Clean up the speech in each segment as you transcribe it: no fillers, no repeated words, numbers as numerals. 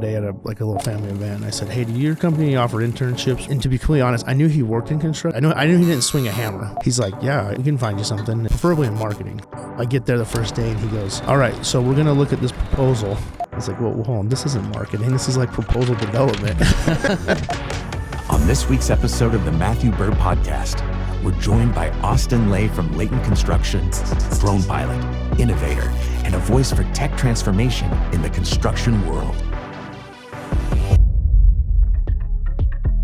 day at a little family event. And I said, "Hey, do your company offer internships?" And to be completely honest, I knew he worked in construction. I knew he didn't swing a hammer. He's like, "Yeah, we can find you something, preferably in marketing." I get there the first day and he goes, "All right, so we're gonna look at this proposal." I was like, "Well, hold on, this isn't marketing. This is like proposal development." On this week's episode of the Matthew Bird Podcast, we're joined by Austin Lay from Layton Construction, drone pilot, innovator, and a voice for tech transformation in the construction world.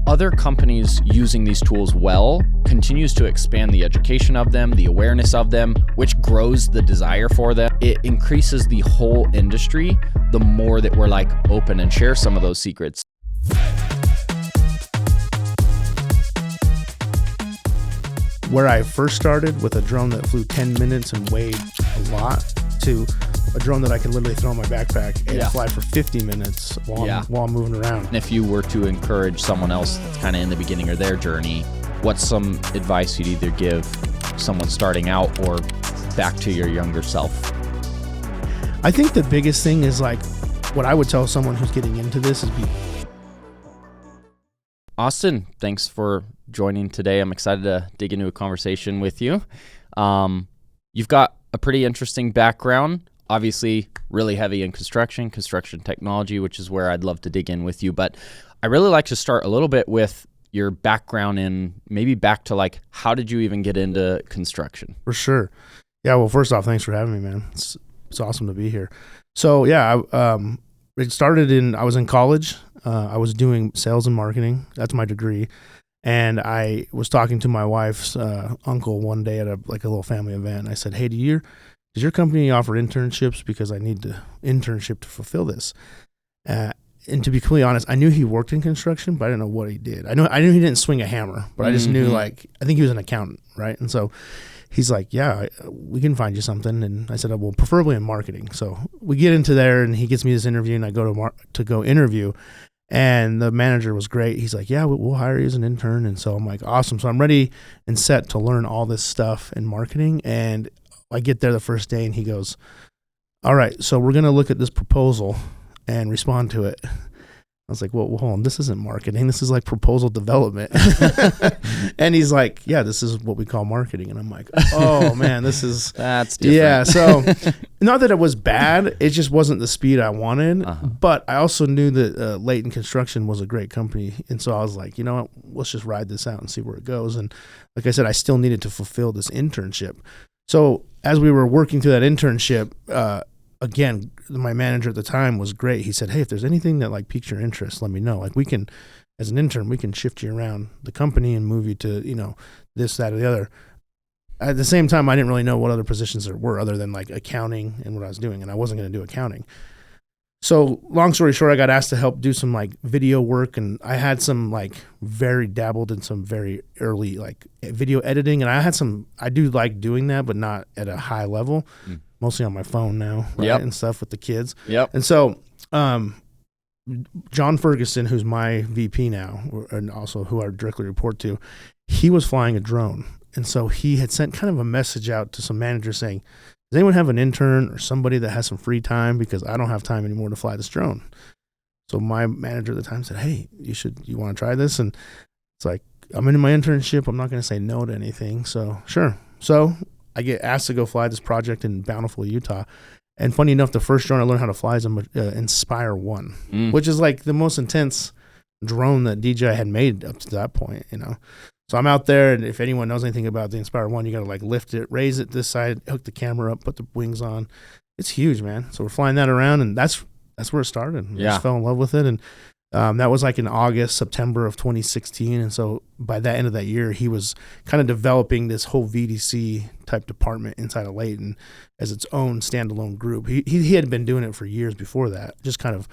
Other companies using these tools well continues to expand the education of them, the awareness of them, which grows the desire for them. It increases the whole industry the more that we're like open and share some of those secrets. Where I first started with a drone that flew 10 minutes and weighed a lot to a drone that I can literally throw in my backpack and fly for 50 minutes while I'm moving around. And if you were to encourage someone else that's kind of in the beginning of their journey, what's some advice you'd either give someone starting out or back to your younger self? I think the biggest thing is like what I would tell someone who's getting into this is Austin, thanks for joining today. I'm excited to dig into a conversation with you. You've got a pretty interesting background, obviously really heavy in construction technology, which is where I'd love to dig in with you. But I really like to start a little bit with your background in maybe back to like, how did you even get into construction? For sure. Yeah, well, first off, thanks for having me, man. It's awesome to be here. So yeah, it started I was in college. I was doing sales and marketing. That's my degree. And I was talking to my wife's uncle one day at a little family event. And I said, "Hey, does your company offer internships? Because I need the internship to fulfill this." And to be completely honest, I knew he worked in construction, but I didn't know what he did. I knew he didn't swing a hammer, but I just knew I think he was an accountant, right? And so he's like, "Yeah, we can find you something." And I said, "Well, preferably in marketing." So we get into there, and he gets me this interview, and I go to go interview. And the manager was great. He's like, "Yeah, we'll hire you as an intern." And so I'm like, awesome. So I'm ready and set to learn all this stuff in marketing. And I get there the first day and he goes, "All right, so we're going to look at this proposal and respond to it." I was like, well, hold on, this isn't marketing. This is like proposal development. And he's like, "Yeah, this is what we call marketing." And I'm like, oh man, that's different. Yeah. So not that it was bad. It just wasn't the speed I wanted. But I also knew that Layton Construction was a great company. And so I was like, you know what, let's just ride this out and see where it goes. And like I said, I still needed to fulfill this internship. So as we were working through that internship, again, my manager at the time was great. He said, "Hey, if there's anything that like piques your interest, let me know. Like we can, as an intern, we can shift you around the company and move you to, this, that, or the other." At the same time, I didn't really know what other positions there were other than like accounting and what I was doing. And I wasn't going to do accounting. So long story short, I got asked to help do some like video work. And I had some dabbled in some very early like video editing. And I do like doing that, but not at a high level. Mostly on my phone now, right? And stuff with the kids. Yep. And so John Ferguson, who's my VP now, and also who I directly report to, he was flying a drone. And so he had sent kind of a message out to some managers saying, "Does anyone have an intern or somebody that has some free time? Because I don't have time anymore to fly this drone." So my manager at the time said, "Hey, you want to try this?" And it's like, I'm in my internship. I'm not going to say no to anything. So sure. So I get asked to go fly this project in Bountiful, Utah. And funny enough, the first drone I learned how to fly is an Inspire 1, which is like the most intense drone that DJI had made up to that point, So I'm out there, and if anyone knows anything about the Inspire 1, you got to like lift it, raise it this side, hook the camera up, put the wings on. It's huge, man. So we're flying that around, and that's where it started. I just fell in love with it. And that was like in September of 2016. And so by the end of that year, he was kind of developing this whole VDC type department inside of Layton as its own standalone group. He had been doing it for years before that, just kind of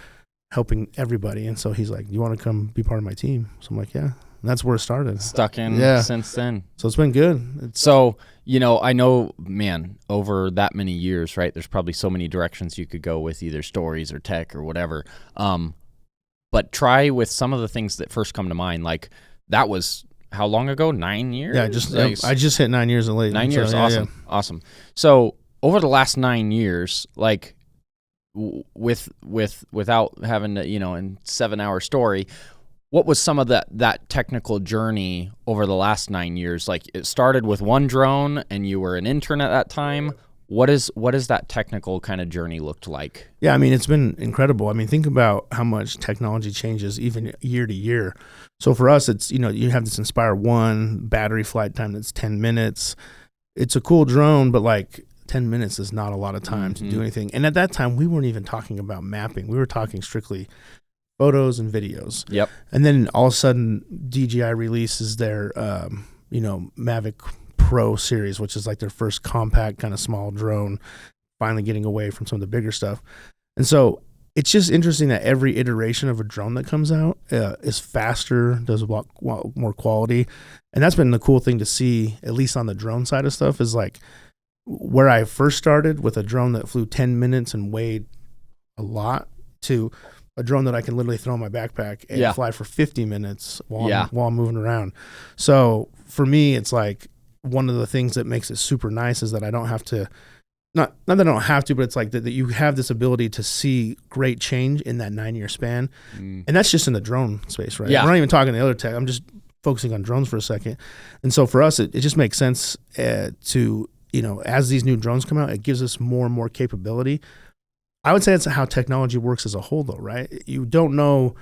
helping everybody. And so he's like, "You want to come be part of my team?" So I'm like, "Yeah." And that's where it started. Stuck in since then. So it's been good. So, I know, man, over that many years, right, there's probably so many directions you could go with either stories or tech or whatever. But try with some of the things that first come to mind. Like that was how long ago? 9 years? Yeah, I just hit 9 years of Layton. 9 years, so, awesome. So over the last 9 years, like without having to, in 7-hour story, what was some of that technical journey over the last 9 years? Like, it started with one drone and you were an intern at that time. What is that technical kind of journey looked like? Yeah, I mean, it's been incredible. I mean, think about how much technology changes even year to year. So for us, it's, you have this Inspire 1 battery flight time that's 10 minutes. It's a cool drone, but like 10 minutes is not a lot of time to do anything. And at that time, we weren't even talking about mapping. We were talking strictly photos and videos. Yep. And then all of a sudden, DJI releases their, Mavic Pro series, which is like their first compact kind of small drone, finally getting away from some of the bigger stuff. And so it's just interesting that every iteration of a drone that comes out is faster, does a lot more quality. And that's been the cool thing to see, at least on the drone side of stuff, is like where I first started with a drone that flew 10 minutes and weighed a lot to a drone that I can literally throw in my backpack and fly for 50 minutes while I'm moving around. So for me, it's like, one of the things that makes it super nice is that I don't have to, not that I don't have to, but it's like that you have this ability to see great change in that 9-year span. And that's just in the drone space, right? Yeah. We're not even talking the other tech. I'm just focusing on drones for a second. And so for us, it just makes sense to, as these new drones come out, it gives us more and more capability. I would say that's how technology works as a whole, though, right? You don't know.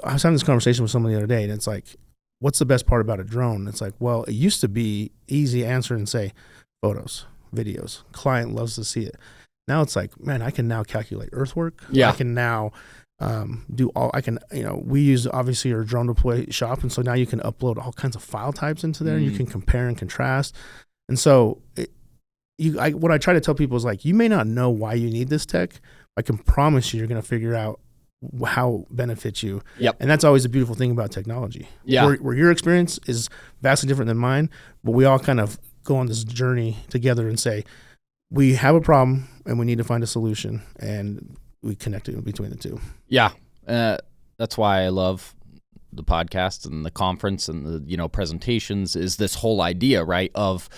I was having this conversation with someone the other day, and it's like, what's the best part about a drone? It's like, well, it used to be easy answer and say photos, videos. Client loves to see it. Now it's like, man, I can now calculate earthwork. Yeah. I can now we use obviously our drone deploy shop. And so now you can upload all kinds of file types into there. And you can compare and contrast. And so what I try to tell people is like, you may not know why you need this tech. I can promise you're going to figure out how it benefits you. Yep. And that's always the beautiful thing about technology. Yeah. Where your experience is vastly different than mine, but we all kind of go on this journey together and say, we have a problem and we need to find a solution, and we connect it between the two. Yeah. That's why I love the podcast and the conference and the, presentations, is this whole idea, right, of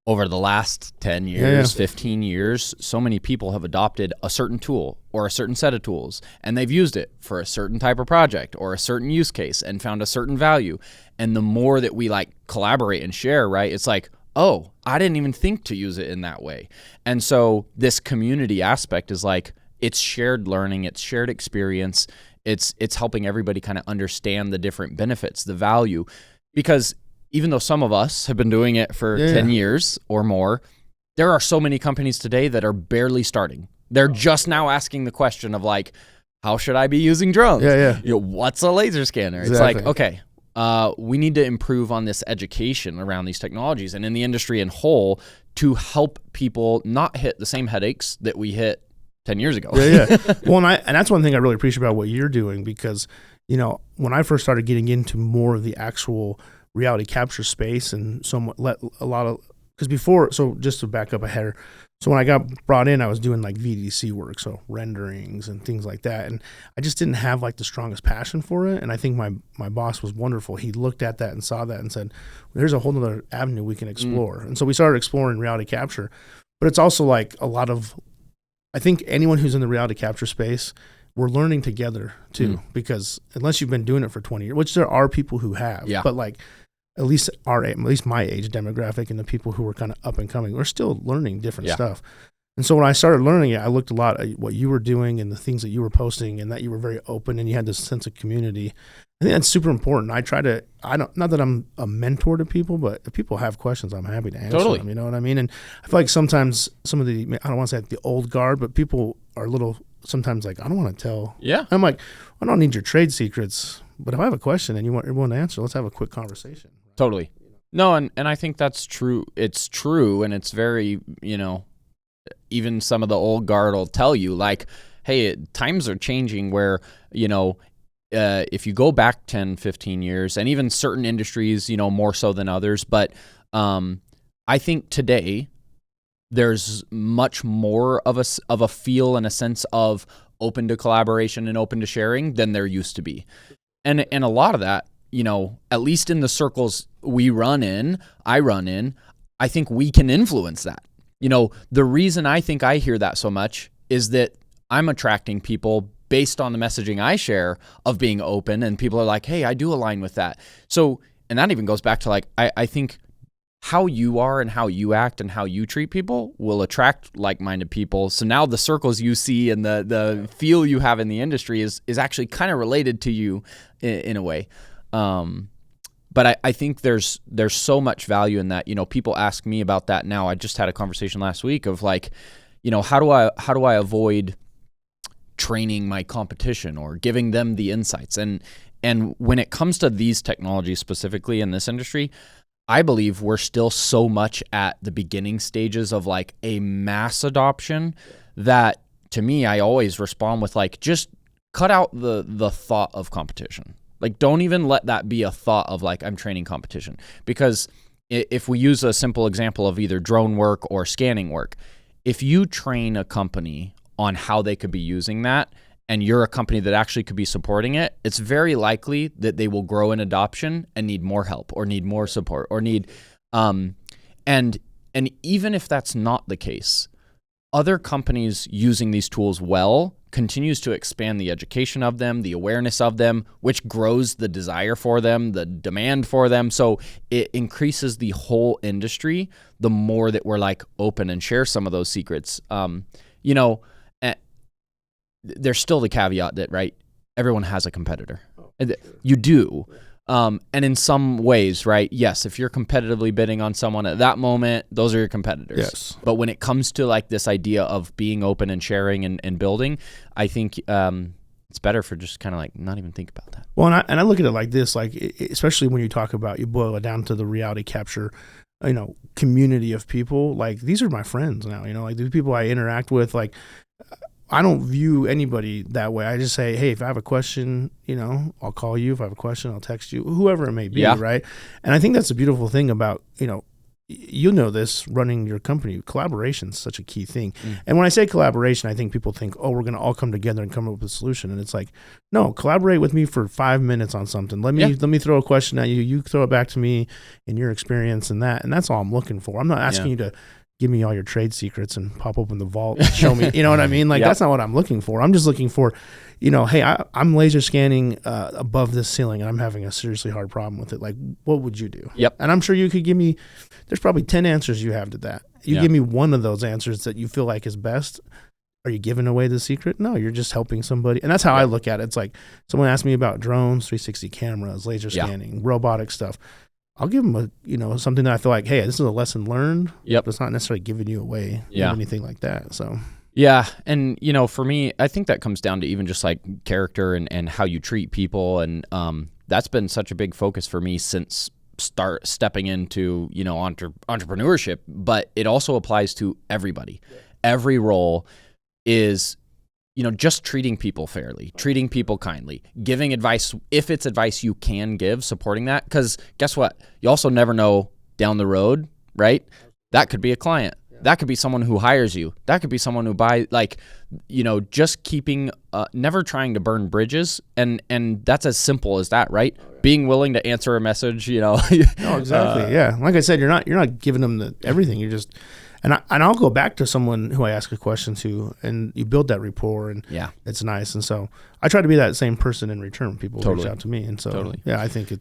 over the last 10 years, 15 years, so many people have adopted a certain tool or a certain set of tools, and they've used it for a certain type of project or a certain use case and found a certain value. And the more that we like collaborate and share, right, it's like, oh, I didn't even think to use it in that way. And so this community aspect is like, it's shared learning, it's shared experience, it's helping everybody kind of understand the different benefits, the value. Because even though some of us have been doing it for 10 years or more, there are so many companies today that are barely starting. They're just now asking the question of like, how should I be using drones? What's a laser scanner? Exactly. It's like, okay, we need to improve on this education around these technologies and in the industry in whole to help people not hit the same headaches that we hit 10 years ago. Well, and that's one thing I really appreciate about what you're doing, because, when I first started getting into more of the actual reality capture space and because before, so just to back up ahead, so when I got brought in, I was doing like VDC work, so renderings and things like that, and I just didn't have like the strongest passion for it. And I think my boss was wonderful. He looked at that and saw that and said, there's a whole other avenue we can explore. And so we started exploring reality capture. But it's also like I think anyone who's in the reality capture space, we're learning together too, because unless you've been doing it for 20 years, which there are people who have, but like at least my age demographic and the people who were kind of up and coming, we're still learning different stuff. And so when I started learning it, I looked a lot at what you were doing and the things that you were posting, and that you were very open and you had this sense of community. I think that's super important. Not that I'm a mentor to people, but if people have questions, I'm happy to answer them. You know what I mean? And I feel like sometimes some of the, I don't want to say the old guard, but people are a little sometimes like, I don't want to tell. Yeah. I'm like, I don't need your trade secrets, but if I have a question and you want everyone to answer, let's have a quick conversation. Totally. No, and I think that's true. It's true, and it's very, even some of the old guard will tell you, like, hey, times are changing where, if you go back 10, 15 years, and even certain industries, more so than others, but I think today there's much more of a feel and a sense of open to collaboration and open to sharing than there used to be. And a lot of that, at least in the circles I run in, I think we can influence that. The reason I think I hear that so much is that I'm attracting people based on the messaging I share of being open, and people are like, hey, I do align with that. So, and that even goes back to like, I think how you are and how you act and how you treat people will attract like-minded people. So now the circles you see and the feel you have in the industry is actually kind of related to you in a way. But I think there's so much value in that. You know, people ask me about that now. I just had a conversation last week of like, you know, how do I avoid training my competition or giving them the insights? And when it comes to these technologies specifically in this industry, I believe we're still so much at the beginning stages of like a mass adoption that, to me, I always respond with like, just cut out the thought of competition. Like, don't even let that be a thought of like, I'm training competition. Because if we use a simple example of either drone work or scanning work, if you train a company on how they could be using that, and you're a company that actually could be supporting it, it's very likely that they will grow in adoption and need more help or need more support or need, and even if that's not the case, other companies using these tools well continues to expand the education of them, the awareness of them, which grows the desire for them, the demand for them. So it increases the whole industry the more that we're like open and share some of those secrets. You know, there's still the caveat that, right, everyone has a competitor. You do. And in some ways, right, yes, if you're competitively bidding on someone at that moment, those are your competitors. Yes. But when it comes to like this idea of being open and sharing and building, I think it's better for just kind of like not even think about that. Well, and I look at it like this, like especially when you talk about, you boil it down to the reality capture, you know, community of people. Like, these are my friends now, you know, like these people I interact with. Like, I don't view anybody that way. I just say, hey, if I have a question, you know, I'll call you. If I have a question, I'll text you, whoever it may be, right? And I think that's the beautiful thing about, you know this, running your company. Collaboration is such a key thing. And when I say collaboration, I think people think, oh, we're going to all come together and come up with a solution. And it's like, no, collaborate with me for 5 minutes on something. Let me throw a question at you. You throw it back to me in your experience and that. And that's all I'm looking for. I'm not asking you to give me all your trade secrets and pop open the vault and show me, you know what I mean? Like, that's not what I'm looking for. I'm just looking for, you know, hey, I'm laser scanning above this ceiling and I'm having a seriously hard problem with it. Like, what would you do? Yep. And I'm sure you could give me, there's probably 10 answers you have to that. You give me one of those answers that you feel like is best. Are you giving away the secret? No, you're just helping somebody. And that's how I look at it. It's like, someone asked me about drones, 360 cameras, laser scanning, robotic stuff. I'll give them something that I feel like, hey, this is a lesson learned. Yep. But it's not necessarily giving you away or anything like that. So yeah. And, you know, for me, I think that comes down to even just like character and how you treat people. And that's been such a big focus for me since stepping into, you know, entrepreneurship. But it also applies to everybody. Every role is, you know, just treating people fairly, treating people kindly, giving advice if it's advice you can give, supporting that. Because guess what? You also never know down the road, right? That could be a client. That could be someone who hires you. That could be someone who buys, like, you know, just keeping, never trying to burn bridges. And that's as simple as that, right? Being willing to answer a message, you know. No, exactly. Yeah. Like I said, you're not giving them everything. You're just, and I'll go back to someone who I ask a question to, and you build that rapport, and it's nice. And so I try to be that same person in return when people reach out to me. And so, I think you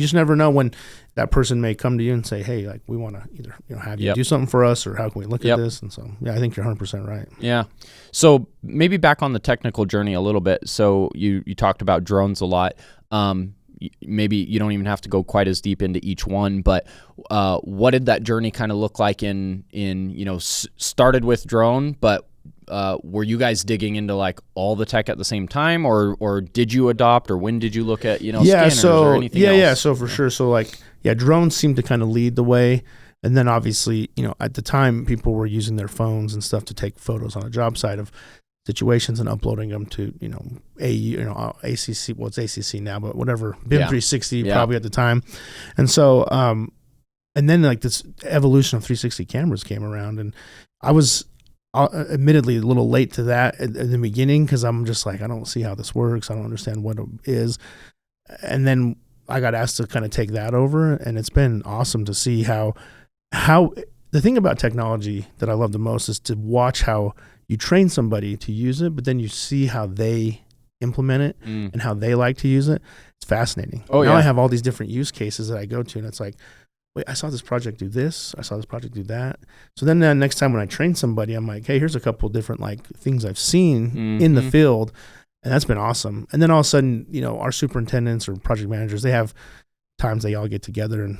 just never know when that person may come to you and say, hey, like, we want to either, you know, have you do something for us, or how can we look at this? And so, I think you're 100% right. Yeah. So maybe back on the technical journey a little bit. So you talked about drones a lot. Maybe you don't even have to go quite as deep into each one, but what did that journey kind of look like in you know, started with drone, but were you guys digging into like all the tech at the same time, or did you adopt, or when did you look at, you know, scanners or anything else? Yeah, so for sure. So like, drones seemed to kind of lead the way. And then obviously, you know, at the time, people were using their phones and stuff to take photos on a job site of situations and uploading them to, you know, ACC, well, it's ACC now, but whatever, BIM 360 probably at the time. And so, and then like this evolution of 360 cameras came around, and I was admittedly a little late to that in the beginning, because I'm just like, I don't see how this works. I don't understand what it is. And then I got asked to kind of take that over, and it's been awesome to see how the thing about technology that I love the most is to watch how you train somebody to use it, but then you see how they implement it and how they like to use it. It's fascinating. Now I have all these different use cases that I go to, and it's like, wait, I saw this project do this. I saw this project do that. So then next time when I train somebody, I'm like, hey, here's a couple different like things I've seen in the field. And that's been awesome. And then all of a sudden, you know, our superintendents or project managers, they have times they all get together and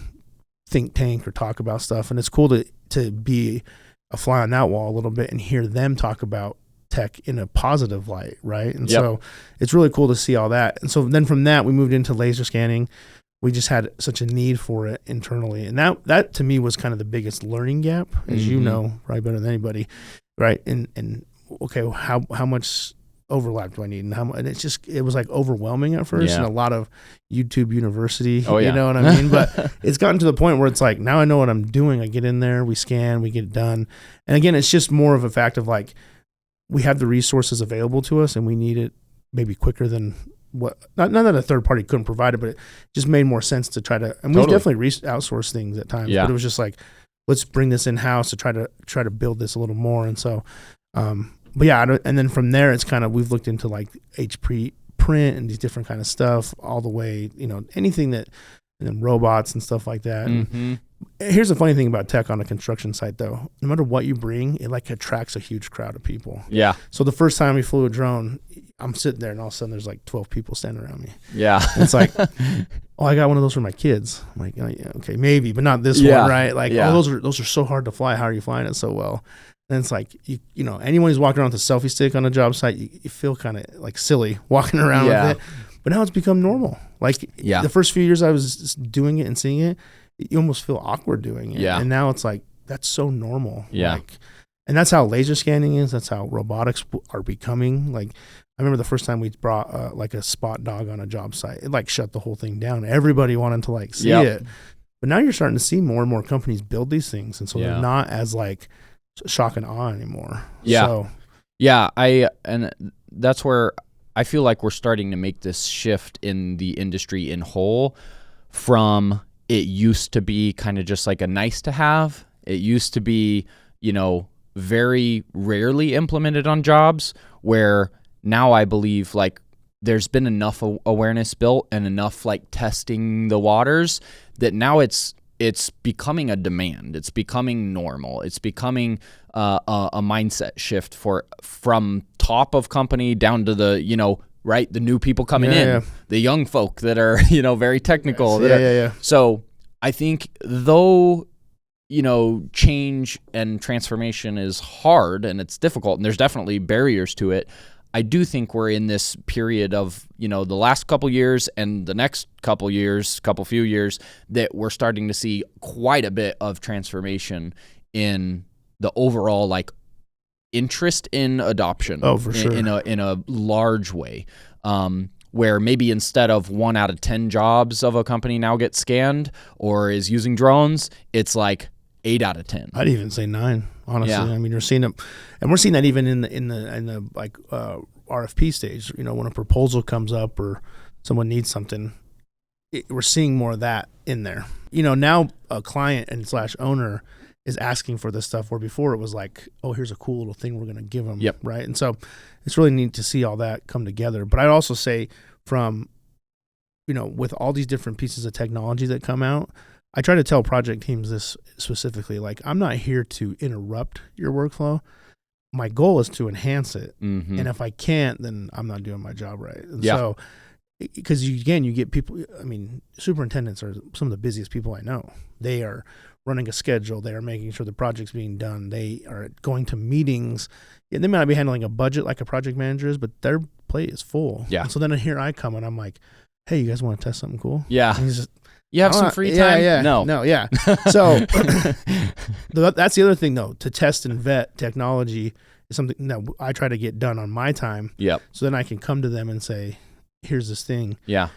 think tank or talk about stuff. And it's cool to be a fly on that wall a little bit and hear them talk about tech in a positive light, right? And so it's really cool to see all that. And so then from that, we moved into laser scanning. We just had such a need for it internally. And that to me was kind of the biggest learning gap, as you know, probably better than anybody, right? And okay, how much overlap do I need? And it was like overwhelming at first, and a lot of YouTube University, you know what I mean? But it's gotten to the point where it's like, now I know what I'm doing. I get in there, we scan, we get it done. And again, it's just more of a fact of like, we have the resources available to us and we need it maybe quicker than what, not that a third party couldn't provide it, but it just made more sense to try to, and we definitely outsource things at times, but it was just like, let's bring this in house to try to build this a little more. And so, but yeah, and then from there, it's kind of, we've looked into like HP print and these different kind of stuff all the way, you know, anything that, and then robots and stuff like that. And here's the funny thing about tech on a construction site though, no matter what you bring, it like attracts a huge crowd of people. Yeah. So the first time we flew a drone, I'm sitting there and all of a sudden there's like 12 people standing around me. Yeah. And it's like, oh, I got one of those for my kids. I'm like, oh, yeah, okay, maybe, but not this one, right? Like, oh, those are so hard to fly. How are you flying it so well? And it's like, you know, anyone who's walking around with a selfie stick on a job site, you feel kind of like silly walking around with it. But now it's become normal. Like the first few years I was just doing it and seeing it, you almost feel awkward doing it. Yeah. And now it's like, that's so normal. Yeah. Like, and that's how laser scanning is. That's how robotics are becoming. Like, I remember the first time we brought like a spot dog on a job site, it like shut the whole thing down. Everybody wanted to like see it. But now you're starting to see more and more companies build these things. And so they're not as like shock and awe anymore. Yeah. So. Yeah. And that's where I feel like we're starting to make this shift in the industry in whole from it used to be kind of just like a nice to have. It used to be, you know, very rarely implemented on jobs, where now I believe like there's been enough awareness built and enough like testing the waters that now it's becoming a demand. It's becoming normal. It's becoming a mindset shift from top of company down to the, you know, right, the new people coming in, the young folk that are, you know, very technical. So I think though, you know, change and transformation is hard and it's difficult and there's definitely barriers to it, I do think we're in this period of, you know, the last couple years and the next few years that we're starting to see quite a bit of transformation in the overall like interest in adoption. Oh, for sure. In a large way. Where maybe instead of 1 out of 10 jobs of a company now gets scanned or is using drones, it's like 8 out of 10. I'd even say 9, honestly. Yeah. I mean, you're seeing it, and we're seeing that even in the like RFP stage. You know, when a proposal comes up or someone needs something, we're seeing more of that in there. You know, now a client and / owner is asking for this stuff, where before it was like, oh, here's a cool little thing we're going to give them, right? And so it's really neat to see all that come together. But I'd also say from, you know, with all these different pieces of technology that come out, I try to tell project teams this specifically, like, I'm not here to interrupt your workflow. My goal is to enhance it. Mm-hmm. And if I can't, then I'm not doing my job right. And so, because you get people, I mean, superintendents are some of the busiest people I know. They are running a schedule. They are making sure the project's being done. They are going to meetings. Yeah, they might not be handling a budget like a project manager is, but their plate is full. Yeah. And so then here I come and I'm like, hey, you guys want to test something cool? Yeah. And he's just, you have some free time? Yeah. No, yeah. So that's the other thing, though. To test and vet technology is something that I try to get done on my time. Yep. So then I can come to them and say, here's this thing. Yeah.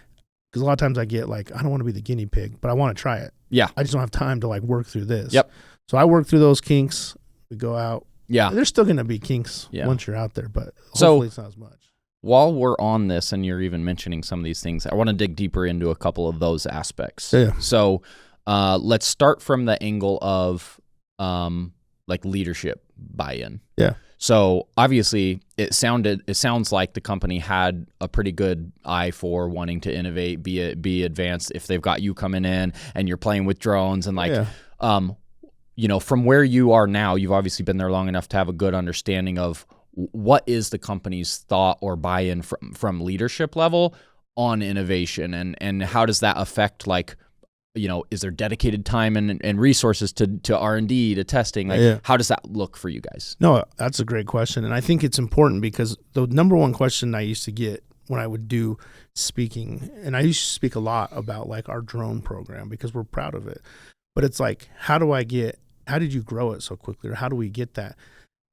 Because a lot of times I get like, I don't want to be the guinea pig, but I want to try it. Yeah. I just don't have time to like work through this. Yep. So I work through those kinks. We go out. Yeah. There's still going to be kinks once you're out there, but hopefully it's not as much. While we're on this and you're even mentioning some of these things, I want to dig deeper into a couple of those aspects. Yeah. So let's start from the angle of like leadership buy-in. Yeah. So obviously it sounds like the company had a pretty good eye for wanting to innovate, be advanced. If they've got you coming in and you're playing with drones and like, from where you are now, you've obviously been there long enough to have a good understanding of what is the company's thought or buy-in from leadership level on innovation, and how does that affect, like, is there dedicated time and resources to R&D, to testing? Like, how does that look for you guys? No, that's a great question. And I think it's important because the number one question I used to get when I would do speaking, and I used to speak a lot about like our drone program because we're proud of it, but it's like, how did you grow it so quickly, or how do we get that?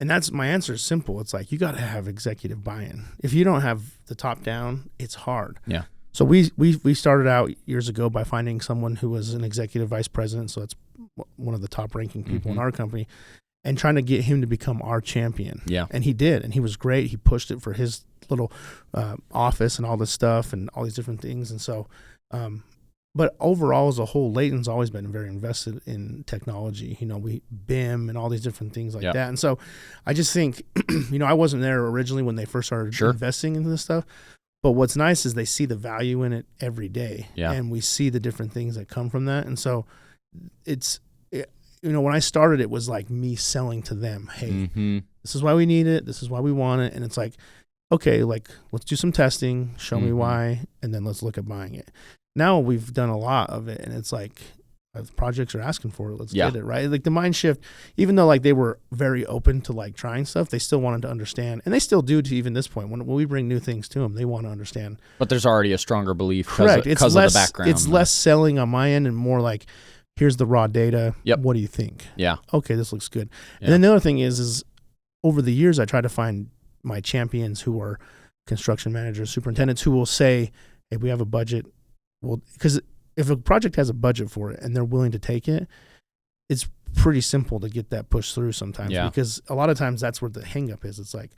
And that's my answer is simple. It's like, you got to have executive buy-in. If you don't have the top down, it's hard. Yeah. So we started out years ago by finding someone who was an executive vice president. So that's one of the top ranking people in our company, and trying to get him to become our champion. Yeah. And he did. And he was great. He pushed it for his little office and all this stuff and all these different things. And so, but overall, as a whole, Layton's always been very invested in technology. We BIM and all these different things like that. And so I just think, I wasn't there originally when they first started investing into this stuff. But what's nice is they see the value in it every day. Yeah. And we see the different things that come from that. And so when I started, it was like me selling to them, hey, this is why we need it. This is why we want it. And it's like, okay, like, let's do some testing, show me why, and then let's look at buying it. Now we've done a lot of it, and it's like, if projects are asking for it, let's get it, right? Like the mind shift, even though like they were very open to like trying stuff, they still wanted to understand, and they still do to even this point. When we bring new things to them, they want to understand. But there's already a stronger belief because of the background. It's less selling on my end and more like, here's the raw data. Yep. What do you think? Yeah. Okay, this looks good. Yeah. And then the other thing is over the years, I try to find my champions who are construction managers, superintendents, who will say, hey, we have a budget. Well, because if a project has a budget for it and they're willing to take it, it's pretty simple to get that pushed through sometimes. Yeah. Because a lot of times that's where the hang up is. It's like,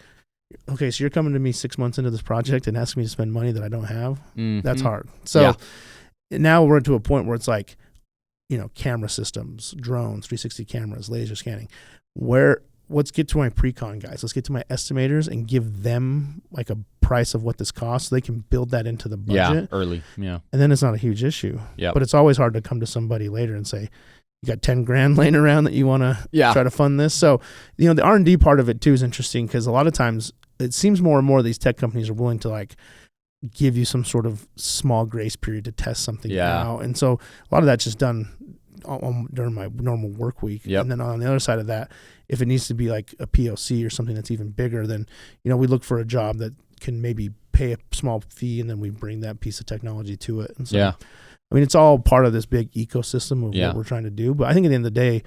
okay, so you're coming to me 6 months into this project and asking me to spend money that I don't have. That's hard. So now we're to a point where it's like, camera systems, drones, 360 cameras, laser scanning. Let's get to my pre-con guys. Let's get to my estimators and give them like a price of what this costs so they can build that into the budget. Early. Yeah. And then it's not a huge issue. Yeah. But it's always hard to come to somebody later and say, you got 10 grand laying around that you want to try to fund this. So, the R&D part of it too is interesting because a lot of times it seems more and more these tech companies are willing to like give you some sort of small grace period to test something out. And so a lot of that's just done during my normal work week. Yep. And then on the other side of that, if it needs to be like a POC or something that's even bigger, then, we look for a job that can maybe pay a small fee and then we bring that piece of technology to it. And so, it's all part of this big ecosystem of what we're trying to do. But I think at the end of the day,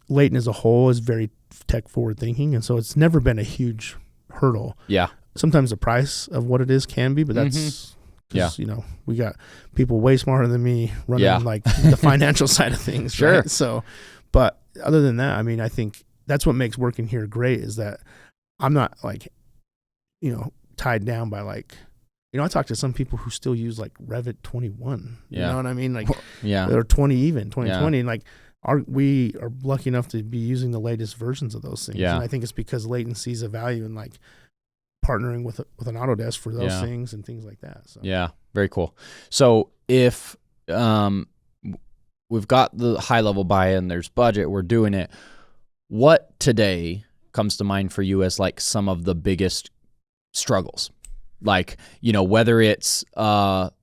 Layton as a whole is very tech forward thinking. And so it's never been a huge hurdle. Yeah. Sometimes the price of what it is can be, but that's, we got people way smarter than me running like the financial side of things. Sure. Right? So, but other than that, I think that's what makes working here great is that I'm not like, tied down by like, I talk to some people who still use like Revit 21. You know what I mean? Like, or 2020. And like, we are lucky enough to be using the latest versions of those things. Yeah. And I think it's because Layton sees a value in like partnering with an Autodesk for those things and things like that. So. Yeah, very cool. So if we've got the high level buy-in, there's budget, we're doing it. What today comes to mind for you as like some of the biggest struggles? Like, whether it's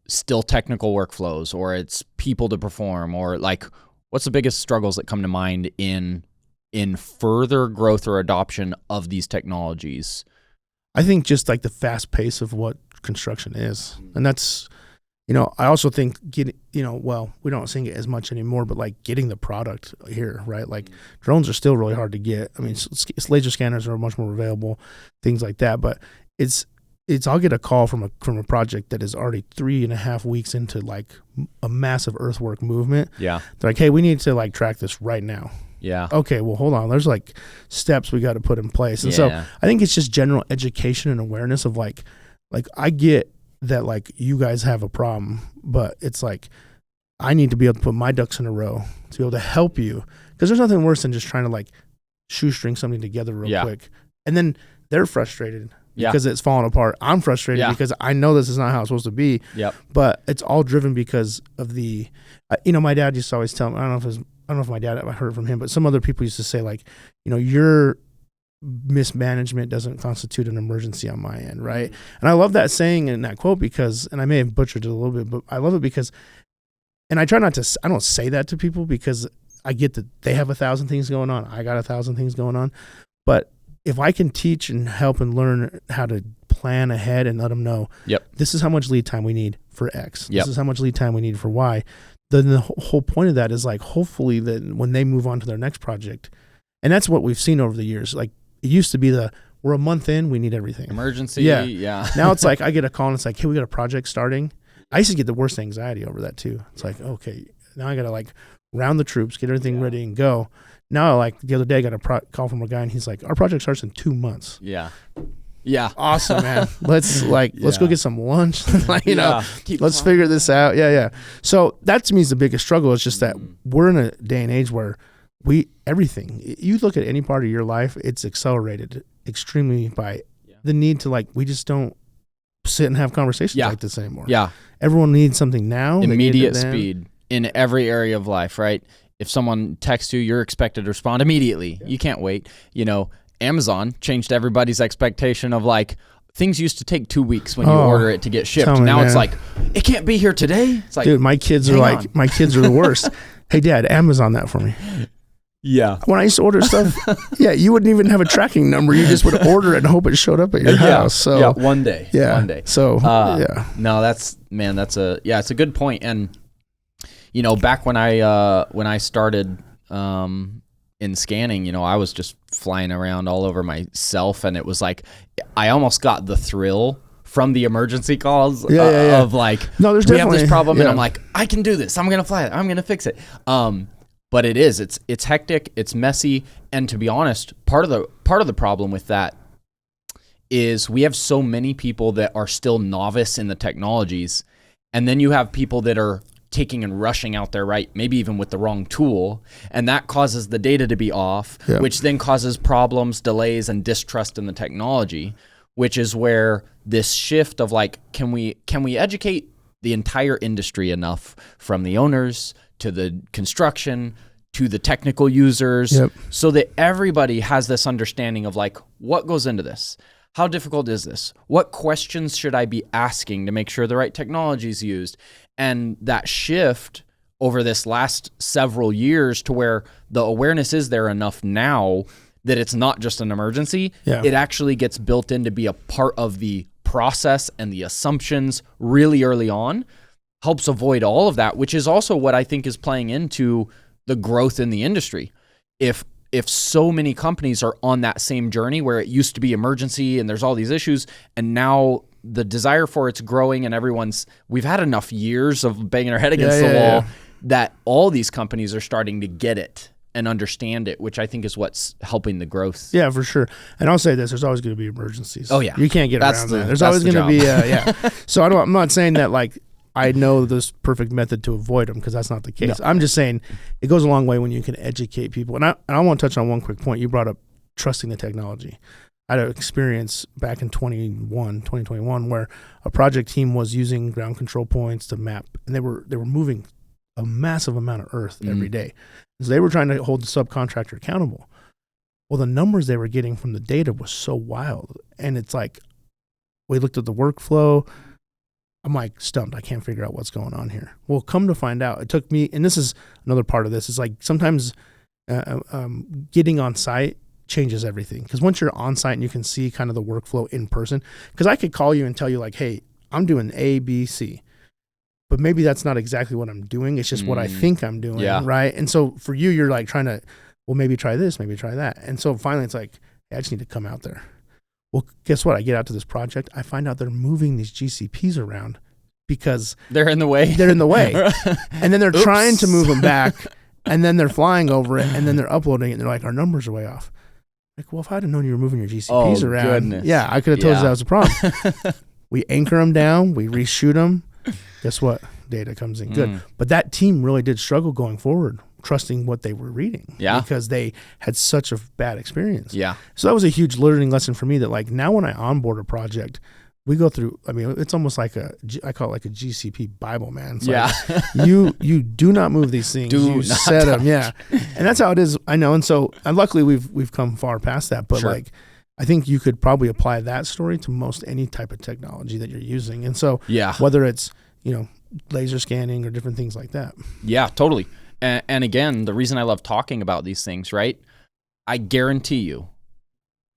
still technical workflows or it's people to perform, or like, what's the biggest struggles that come to mind in further growth or adoption of these technologies? I think just like the fast pace of what construction is. And that's, I also think we don't sing it as much anymore, but like getting the product here, right? Like drones are still really hard to get. Laser scanners are much more available, things like that. But I'll get a call from a project that is already 3.5 weeks into like a massive earthwork movement. Yeah. They're like, hey, we need to like track this right now. Yeah. Okay, well, hold on. There's like steps we got to put in place. And so I think it's just general education and awareness of like I get that like you guys have a problem, but it's like I need to be able to put my ducks in a row to be able to help you, because there's nothing worse than just trying to like shoestring something together real quick And then they're frustrated because it's falling apart. I'm frustrated because I know this is not how it's supposed to be. Yep. But it's all driven because of the, my dad used to always tell me, I don't know if my dad, I heard it from him, but some other people used to say like, your mismanagement doesn't constitute an emergency on my end, right? And I love that saying and that quote because, and I may have butchered it a little bit, but I love it because, and I try not to, I don't say that to people because I get that they have 1,000 things going on. I got 1,000 things going on. But if I can teach and help and learn how to plan ahead and let them know, this is how much lead time we need for X. This is how much lead time we need for Y. Then the whole point of that is like, hopefully that when they move on to their next project, and that's what we've seen over the years. Like it used to be we're a month in, we need everything. Emergency. Yeah. Now it's like, I get a call and it's like, hey, we got a project starting. I used to get the worst anxiety over that too. It's like, okay, now I got to like round the troops, get everything ready and go. Now, like the other day, I got a call from a guy and he's like, our project starts in 2 months. Yeah. Awesome, man. Let's go get some lunch. Let's figure this out. Yeah. So that to me is the biggest struggle. It's just that we're in a day and age where everything, you look at any part of your life, it's accelerated extremely by the need to we just don't sit and have conversations like this anymore. Yeah. Everyone needs something now. Immediate speed in every area of life, right? If someone texts you, you're expected to respond immediately. You can't wait. Amazon changed everybody's expectation of things used to take 2 weeks when you order it to get shipped. Now it's like, it can't be here today. It's like, dude, my kids are the worst. Hey, Dad, Amazon that for me. Yeah. When I used to order stuff, you wouldn't even have a tracking number. You just would order it and hope it showed up at your house. So one day. Yeah. One day. So No, it's a good point. And back when I started in scanning, I was just flying around all over myself, and it was like I almost got the thrill from the emergency calls of no, there's we have this problem, and I'm like, I can do this. I'm gonna fly it. I'm gonna fix it. But it's hectic. It's messy, and to be honest, part of the problem with that is we have so many people that are still novice in the technologies, and then you have people that are taking and rushing out there, right? Maybe even with the wrong tool. And that causes the data to be off, which then causes problems, delays, and distrust in the technology, which is where this shift of can we educate the entire industry enough, from the owners to the construction to the technical users, so that everybody has this understanding of what goes into this? How difficult is this? What questions should I be asking to make sure the right technology is used? And that shift over this last several years to where the awareness is there enough now that it's not just an emergency. It actually gets built in to be a part of the process and the assumptions really early on, helps avoid all of that, which is also what I think is playing into the growth in the industry. If so many companies are on that same journey where it used to be emergency and there's all these issues, and now the desire for it's growing, and we've had enough years of banging our head against the wall that all these companies are starting to get it and understand it, which I think is what's helping the growth. Yeah, for sure. And I'll say this, there's always going to be emergencies. Oh yeah. You can't get around that. There's always going to be, So I'm not saying that I know this perfect method to avoid them, because that's not the case. No. I'm just saying it goes a long way when you can educate people. And I want to touch on one quick point. You brought up trusting the technology. I had an experience back in 2021, where a project team was using ground control points to map, and they were moving a massive amount of earth every day. So they were trying to hold the subcontractor accountable. Well, the numbers they were getting from the data was so wild. And it's we looked at the workflow. I'm stumped. I can't figure out what's going on here. Well, come to find out, it took me, and this is another part of this, is sometimes getting on site changes everything. Because once you're on site and you can see kind of the workflow in person, because I could call you and tell you hey, I'm doing A, B, C. But maybe that's not exactly what I'm doing. It's just what I think I'm doing, right? And so for you, you're trying to, well, maybe try this, maybe try that. And so finally it's hey, I just need to come out there. Well, guess what? I get out to this project. I find out they're moving these GCPs around because they're in the way. And then they're trying to move them back, and then they're flying over it, and then they're uploading it, and they're our numbers are way off. Well, if I'd have known you were moving your GCPs around, I could have told you that was a problem. We anchor them down, we reshoot them. Guess what? Data comes in. Good. But that team really did struggle going forward trusting what they were reading. Yeah. Because they had such a bad experience. Yeah. So that was a huge learning lesson for me that like now when I onboard a project, we go through, I mean, it's almost like I call it like a GCP Bible, man. It's like, you do not move these things. You set them. Yeah. And that's how it is. I know. And so, and luckily we've come far past that, but like, I think you could probably apply that story to most any type of technology that you're using. And so whether it's, laser scanning or different things like that. Yeah, totally. And again, the reason I love talking about these things, right? I guarantee you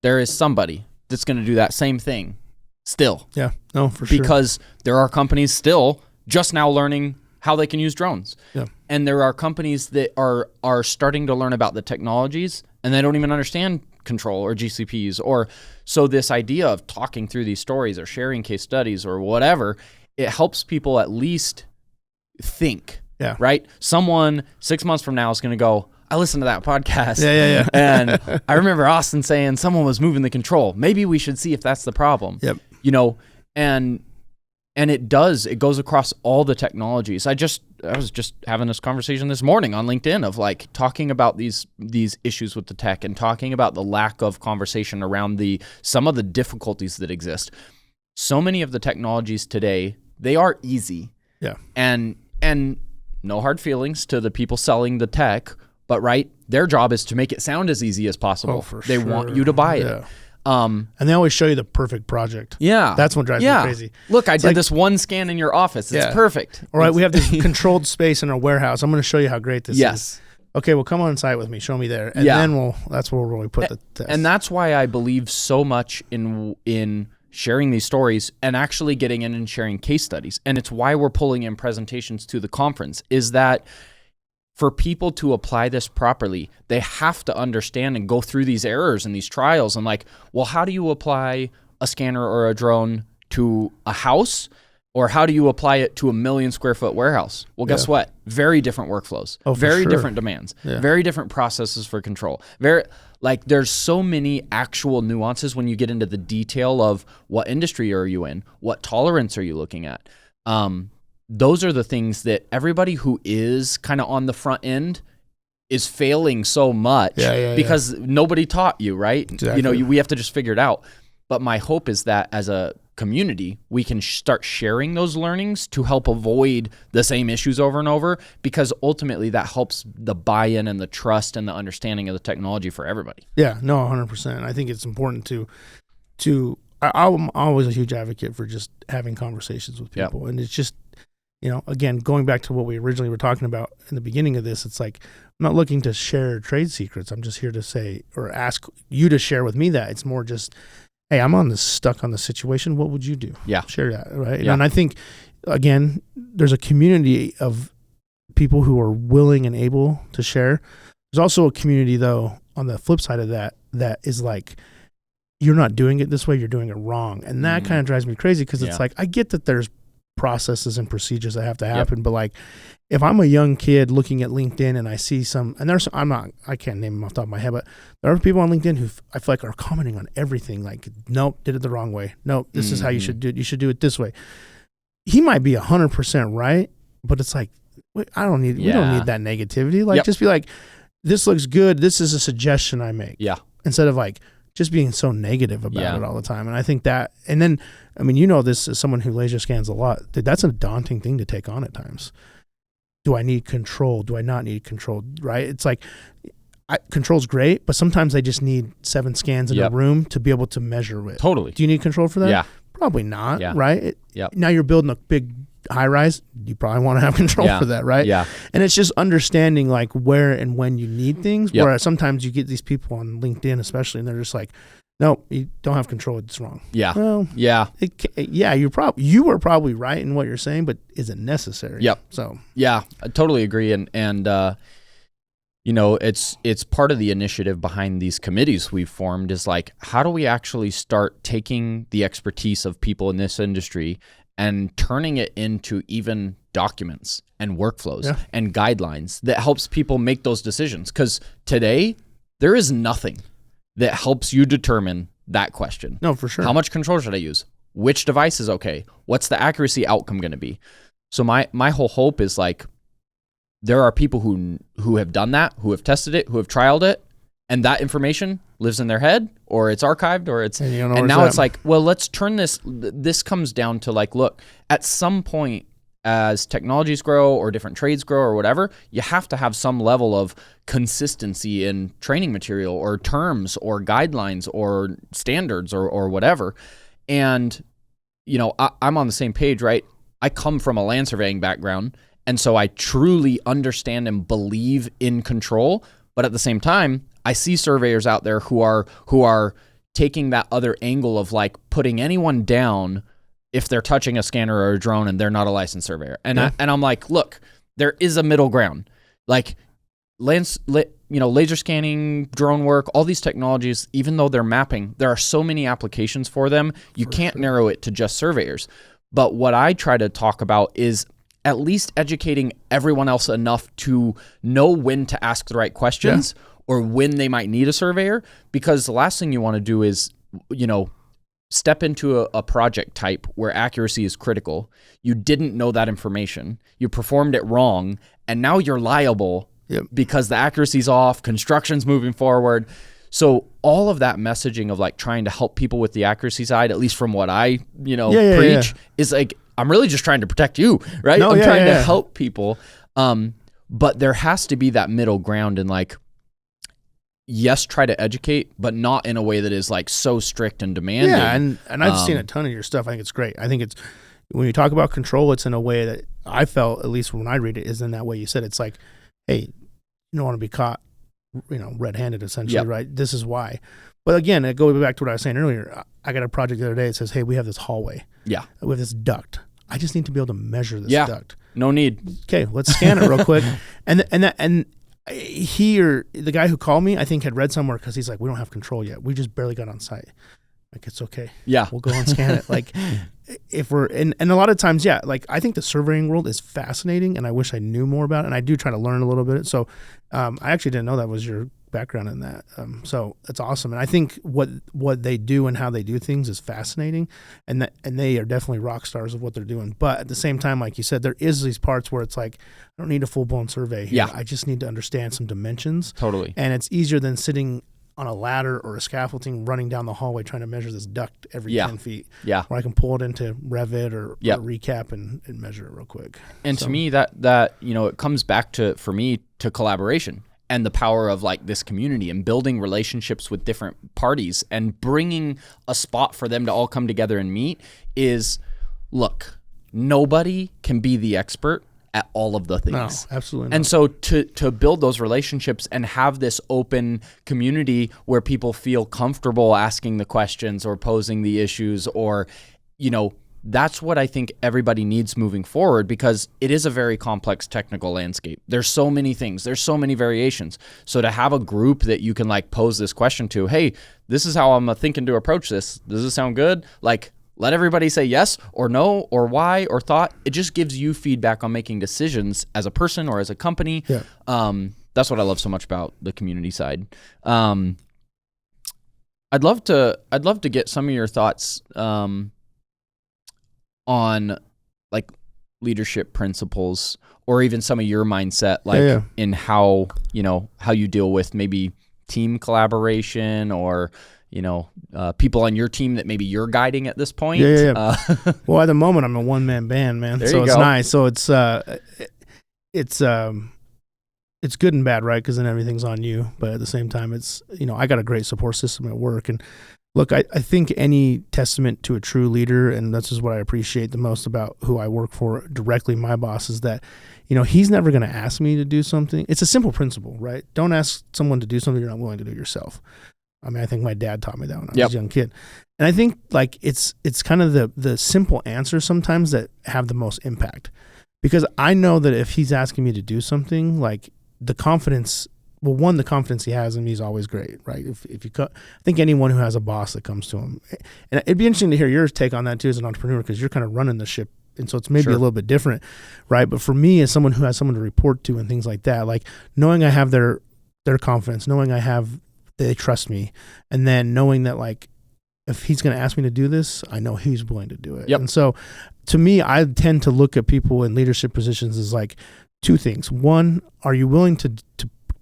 there is somebody that's going to do that same thing still. Yeah, no, for sure. Because there are companies still just now learning how they can use drones. Yeah. And there are companies that are starting to learn about the technologies and they don't even understand control or GCPs. Or so this idea of talking through these stories or sharing case studies or whatever, it helps people at least think. Yeah. Right? Someone 6 months from now is going to go, I listened to that podcast. Yeah. And I remember Austin saying someone was moving the control. Maybe we should see if that's the problem. Yep. And it goes across all the technologies. I was just having this conversation this morning on LinkedIn of like talking about these issues with the tech and talking about the lack of conversation around some of the difficulties that exist. So many of the technologies today, they are easy. Yeah. And no hard feelings to the people selling the tech, but right, their job is to make it sound as easy as possible. Oh, for they sure. want you to buy it. Yeah. And they always show you the perfect project. Yeah. That's what drives me crazy. Look, I did this one scan in your office. It's perfect. All right, we have this controlled space in our warehouse. I'm going to show you how great this is. Okay, well, come on site with me. Show me there. And then that's where we'll really put the test. And that's why I believe so much in sharing these stories and actually getting in and sharing case studies. And it's why we're pulling in presentations to the conference, is that for people to apply this properly, they have to understand and go through these errors and these trials and like, well, how do you apply a scanner or a drone to a house? Or how do you apply it to a 1 million square foot warehouse? Well, guess what? Very different workflows, very different demands, very different processes for control. There's so many actual nuances when you get into the detail of what industry are you in, what tolerance are you looking at. Those are the things that everybody who is kind of on the front end is failing so much because nobody taught you, right? Exactly. We have to just figure it out. But my hope is that as a community, we can start sharing those learnings to help avoid the same issues over and over, because ultimately that helps the buy-in and the trust and the understanding of the technology for everybody. Yeah, no, 100%. I think it's important I'm always a huge advocate for just having conversations with people. Yep. And it's just, again, going back to what we originally were talking about in the beginning of this, it's like, I'm not looking to share trade secrets. I'm just here to say, or ask you to share with me that. It's more just, hey, I'm stuck on the situation. What would you do? Yeah. Share that, right? Yeah. And I think, again, there's a community of people who are willing and able to share. There's also a community, though, on the flip side of that is like, you're not doing it this way, you're doing it wrong. And that kind of drives me crazy, because it's like, I get that there's processes and procedures that have to happen, but like, if I'm a young kid looking at LinkedIn and I see I can't name them off the top of my head, but there are people on LinkedIn who I feel like are commenting on everything. Like, nope, did it the wrong way. Nope, this is how you should do it. You should do it this way. He might be 100% right, but it's like, we don't need that negativity. Like, just be like, this looks good. This is a suggestion I make. Yeah. Instead of like just being so negative about it all the time. And I think that, and then, this as someone who laser scans a lot, that's a daunting thing to take on at times. Do I need control? Do I not need control? Right? It's like, control's great, but sometimes they just need 7 scans in a room to be able to measure it. Totally. Do you need control for that? Yeah. Probably not, right? Now you're building a big high rise, you probably want to have control for that, right? Yeah. And it's just understanding like where and when you need things. Where sometimes you get these people on LinkedIn especially, and they're just like, no, you don't have control, it's wrong. Yeah. Well, you were probably right in what you're saying, but is it necessary? Yep. So yeah, I totally agree. And it's part of the initiative behind these committees we've formed, is like, how do we actually start taking the expertise of people in this industry and turning it into even documents and workflows and guidelines that helps people make those decisions? Because today there is nothing that helps you determine that question. No, for sure. How much control should I use? Which device is okay? What's the accuracy outcome going to be? So my whole hope is like, there are people who have done that, who have tested it, who have trialed it, and that information lives in their head, or it's archived, or it's, and now it's like, well, let's turn this comes down to like, look, at some point, as technologies grow or different trades grow or whatever, you have to have some level of consistency in training material or terms or guidelines or standards or whatever. And, you know, I'm on the same page, right? I come from a land surveying background, and so I truly understand and believe in control. But at the same time, I see surveyors out there who are taking that other angle of like putting anyone down if they're touching a scanner or a drone and they're not a licensed surveyor. And I'm like, look, there is a middle ground. Like laser scanning, drone work, all these technologies, even though they're mapping, there are so many applications for them. You can't narrow it to just surveyors. But what I try to talk about is at least educating everyone else enough to know when to ask the right questions or when they might need a surveyor, because the last thing you want to do is, you know, step into a project type where accuracy is critical. You didn't know that information. You performed it wrong, and now you're liable because the accuracy's off, construction's moving forward. So all of that messaging of like trying to help people with the accuracy side, at least from what I, preach, is like, I'm really just trying to protect you, right? I'm trying to help people. But there has to be that middle ground, and like, yes, try to educate, but not in a way that is like so strict and demanding. Yeah, and I've seen a ton of your stuff. I think it's great. I think it's, when you talk about control, it's in a way that I felt, at least when I read it, is in that way you said. It's like, hey, you don't want to be caught, red-handed, essentially, right? This is why. But again, it goes back to what I was saying earlier. I got a project the other day that says, hey, we have this hallway. Yeah. We have this duct. I just need to be able to measure this duct. No need. Okay, let's scan it real quick. And he, or the guy who called me, I think had read somewhere, because he's like, we don't have control yet. We just barely got on site. Like, it's okay. Yeah. We'll go and scan it. Like, if we're, and a lot of times, like, I think the surveying world is fascinating, and I wish I knew more about it. And I do try to learn a little bit. So I actually didn't know that was your background in that. So it's awesome. And I think what they do and how they do things is fascinating, and they are definitely rock stars of what they're doing. But at the same time, like you said, there is these parts where it's like, I don't need a full-blown survey here. I just need to understand some dimensions. Totally. And it's easier than sitting on a ladder or a scaffolding running down the hallway trying to measure this duct every 10 feet. Yeah. Where I can pull it into Revit or Recap and measure it real quick. And to me, that it comes back to, for me, to collaboration and the power of like this community and building relationships with different parties and bringing a spot for them to all come together and meet. Is, look, nobody can be the expert at all of the things. No, absolutely not. And so to build those relationships and have this open community where people feel comfortable asking the questions or posing the issues, or, that's what I think everybody needs moving forward, because it is a very complex technical landscape. There's so many things. There's so many variations. So to have a group that you can like pose this question to, hey, this is how I'm thinking to approach this. Does this sound good? Like, let everybody say yes or no or why or thought. It just gives you feedback on making decisions as a person or as a company. Yeah. That's what I love so much about the community side. I'd love to get some of your thoughts on like leadership principles, or even some of your mindset, like in how you deal with maybe team collaboration, or people on your team that maybe you're guiding at this point. Well, at the moment I'm a one-man band, man. So it's nice. So it's good and bad, right? Because then everything's on you. But at the same time, it's, I got a great support system at work. And look, I think any testament to a true leader, and this is what I appreciate the most about who I work for directly, my boss, is that, he's never going to ask me to do something. It's a simple principle, right? Don't ask someone to do something you're not willing to do yourself. I mean, I think my dad taught me that when I was a young kid. And I think like it's kind of the simple answers sometimes that have the most impact, because I know that if he's asking me to do something, like the confidence he has in me is always great, right? If you I think anyone who has a boss that comes to him, and it'd be interesting to hear your take on that too as an entrepreneur, because you're kind of running the ship. And so it's maybe a little bit different, right? But for me, as someone who has someone to report to and things like that, like knowing I have their confidence, knowing they trust me, and then knowing that like if he's going to ask me to do this, I know he's willing to do it. And so to me, I tend to look at people in leadership positions as like, two things. One, are you willing to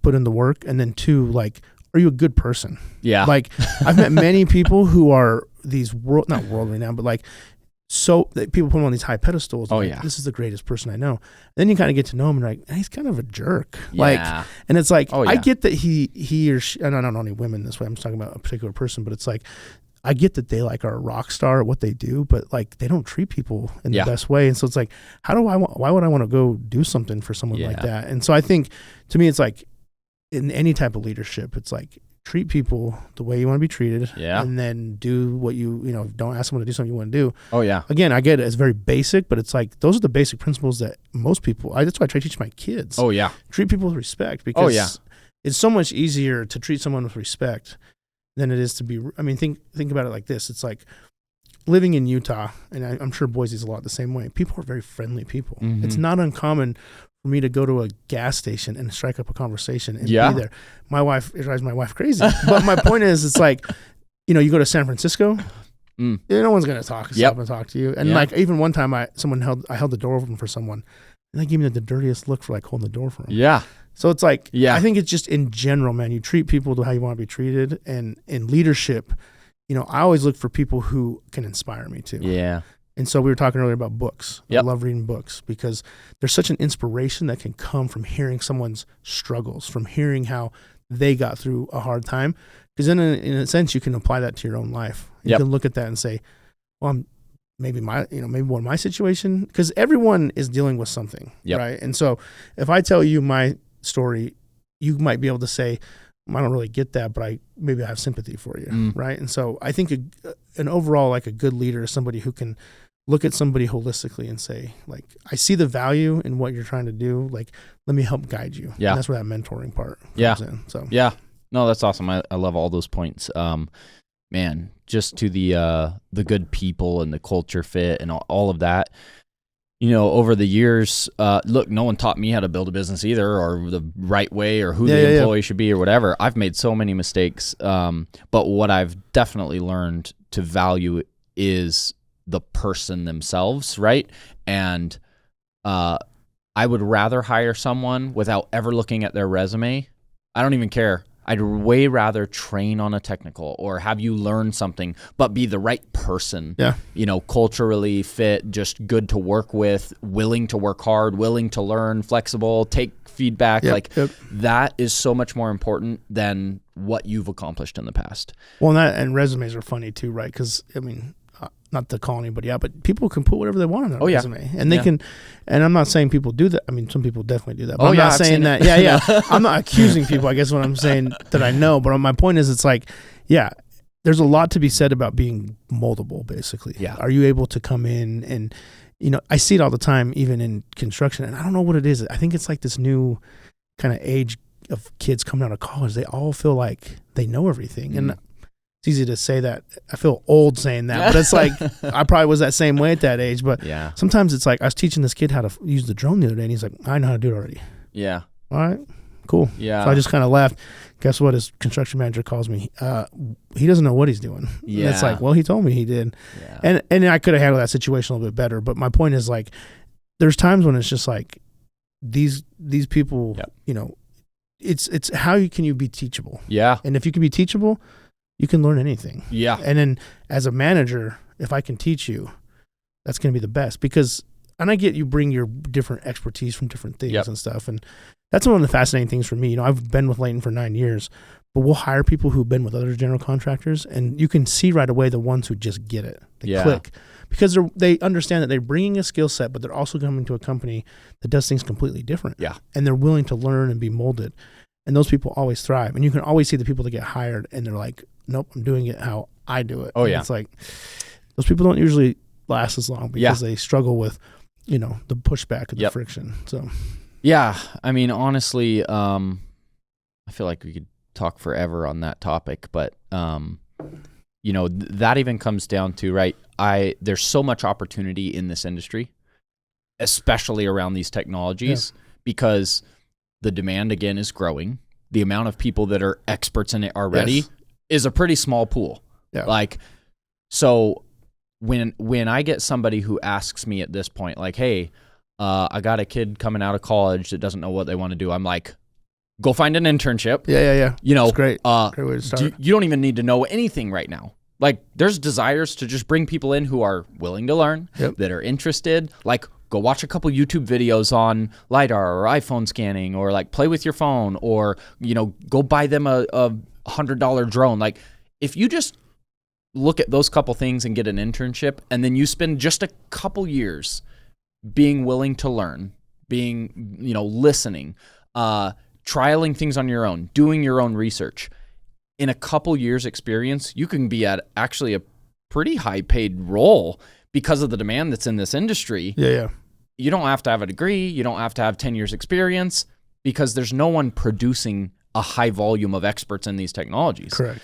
put in the work? And then two, like, are you a good person? Yeah. Like, I've met many people who are these not world renowned, but like, so that people put him on these high pedestals. Oh, like, yeah. This is the greatest person I know. Then you kind of get to know him and like, he's kind of a jerk. Yeah. Like, and it's like, Oh, yeah. I get that he or she, and I don't know any women this way, I'm just talking about a particular person, but it's like, I get that they like are a rock star at what they do, but like they don't treat people in Yeah. the best way. And so it's like, why would I want to go do something for someone like Yeah. that? And so I think, to me, it's like in any type of leadership, it's like, treat people the way you want to be treated. Yeah. And then do what don't ask someone to do something you want to do. Oh, yeah. Again, I get it. It's very basic, but it's like, those are the basic principles that most people, that's why I try to teach my kids. Oh, yeah. Treat people with respect, because Oh, yeah. it's so much easier to treat someone with respect than it is to be, I mean, think about it like this. It's like living in Utah, and I'm sure Boise's a lot the same way. People are very friendly people. Mhm. It's not uncommon for me to go to a gas station and strike up a conversation and Yeah. be there. It drives my wife crazy. But my point is, it's like, you go to San Francisco, no one's going to stop and talk to you. And like, even one time I held the door open for someone, and they gave me the dirtiest look for like holding the door for them. Yeah. So it's like, Yeah. I think it's just in general, man, you treat people to how you want to be treated. And in leadership, I always look for people who can inspire me too. Yeah. And so we were talking earlier about books. Yep. I love reading books because there's such an inspiration that can come from hearing someone's struggles, from hearing how they got through a hard time. Because in a sense, you can apply that to your own life. You can look at that and say, well, maybe one of my situation, because everyone is dealing with something, right? And so if I tell you my story, you might be able to say, I don't really get that, but maybe I have sympathy for you, right? And so I think an overall, like, a good leader is somebody who can look at somebody holistically and say, like, I see the value in what you're trying to do. Like, let me help guide you. Yeah. And that's where that mentoring part comes in. So Yeah. No, that's awesome. I love all those points. Man, just to the good people and the culture fit and all of that. Over the years, look, no one taught me how to build a business either, or the right way, or who the employee should be, or whatever. I've made so many mistakes. But what I've definitely learned to value is the person themselves, right? And I would rather hire someone without ever looking at their resume. I don't even care. I'd way rather train on a technical or have you learn something, but be the right person. Yeah. Culturally fit, just good to work with, willing to work hard, willing to learn, flexible, take feedback. That is so much more important than what you've accomplished in the past. Well, and resumes are funny too, right? Because, I mean, not to call anybody out, but people can put whatever they want on their resume. And they can, and I'm not saying people do that. I mean, some people definitely do that. But I'm not saying that. Yeah. I'm not accusing people, I guess what I'm saying that I know. But my point is, it's like, there's a lot to be said about being moldable, basically. Yeah. Are you able to come in and, I see it all the time, even in construction, and I don't know what it is. I think it's like this new kind of age of kids coming out of college. They all feel like they know everything. And it's easy to say that. I feel old saying that, but it's like, I probably was that same way at that age. But sometimes it's like, I was teaching this kid how to use the drone the other day, and he's like, I know how to do it already. Yeah. All right, cool. Yeah. So I just kind of laughed. Guess what? His construction manager calls me. He doesn't know what he's doing. Yeah. And it's like, well, he told me he did. Yeah. And I could have handled that situation a little bit better. But my point is, like, there's times when it's just like, these people, it's how can you be teachable? Yeah. And if you can be teachable, you can learn anything. Yeah. And then as a manager, if I can teach you, that's going to be the best, because, and I get you bring your different expertise from different things and stuff. And that's one of the fascinating things for me. I've been with Layton for 9 years, but we'll hire people who've been with other general contractors, and you can see right away the ones who just get it. They click, because they understand that they're bringing a skill set, but they're also coming to a company that does things completely different. Yeah. And they're willing to learn and be molded. And those people always thrive. And you can always see the people that get hired and they're like, nope, I'm doing it how I do it. Oh, and it's like, those people don't usually last as long because they struggle with, the pushback and the friction. So, yeah. I mean, honestly, I feel like we could talk forever on that topic, but, that even comes down to, right, there's so much opportunity in this industry, especially around these technologies, because the demand, again, is growing. The amount of people that are experts in it already is a pretty small pool. Yeah. Like, so when I get somebody who asks me at this point, like, hey, I got a kid coming out of college that doesn't know what they want to do. I'm like, go find an internship. Yeah. You know, it's great. Great way to start. You don't even need to know anything right now. Like, there's desires to just bring people in who are willing to learn, that are interested. Like, go watch a couple YouTube videos on LiDAR or iPhone scanning, or like play with your phone, or, you know, go buy them a $100 drone. Like, if you just look at those couple things and get an internship, and then you spend just a couple years being willing to learn, being, you know, listening, trialing things on your own, doing your own research. In a couple years experience, you can be at actually a pretty high paid role because of the demand that's in this industry. Yeah. You don't have to have a degree. You don't have to have 10 years experience, because there's no one producing a high volume of experts in these technologies. Correct.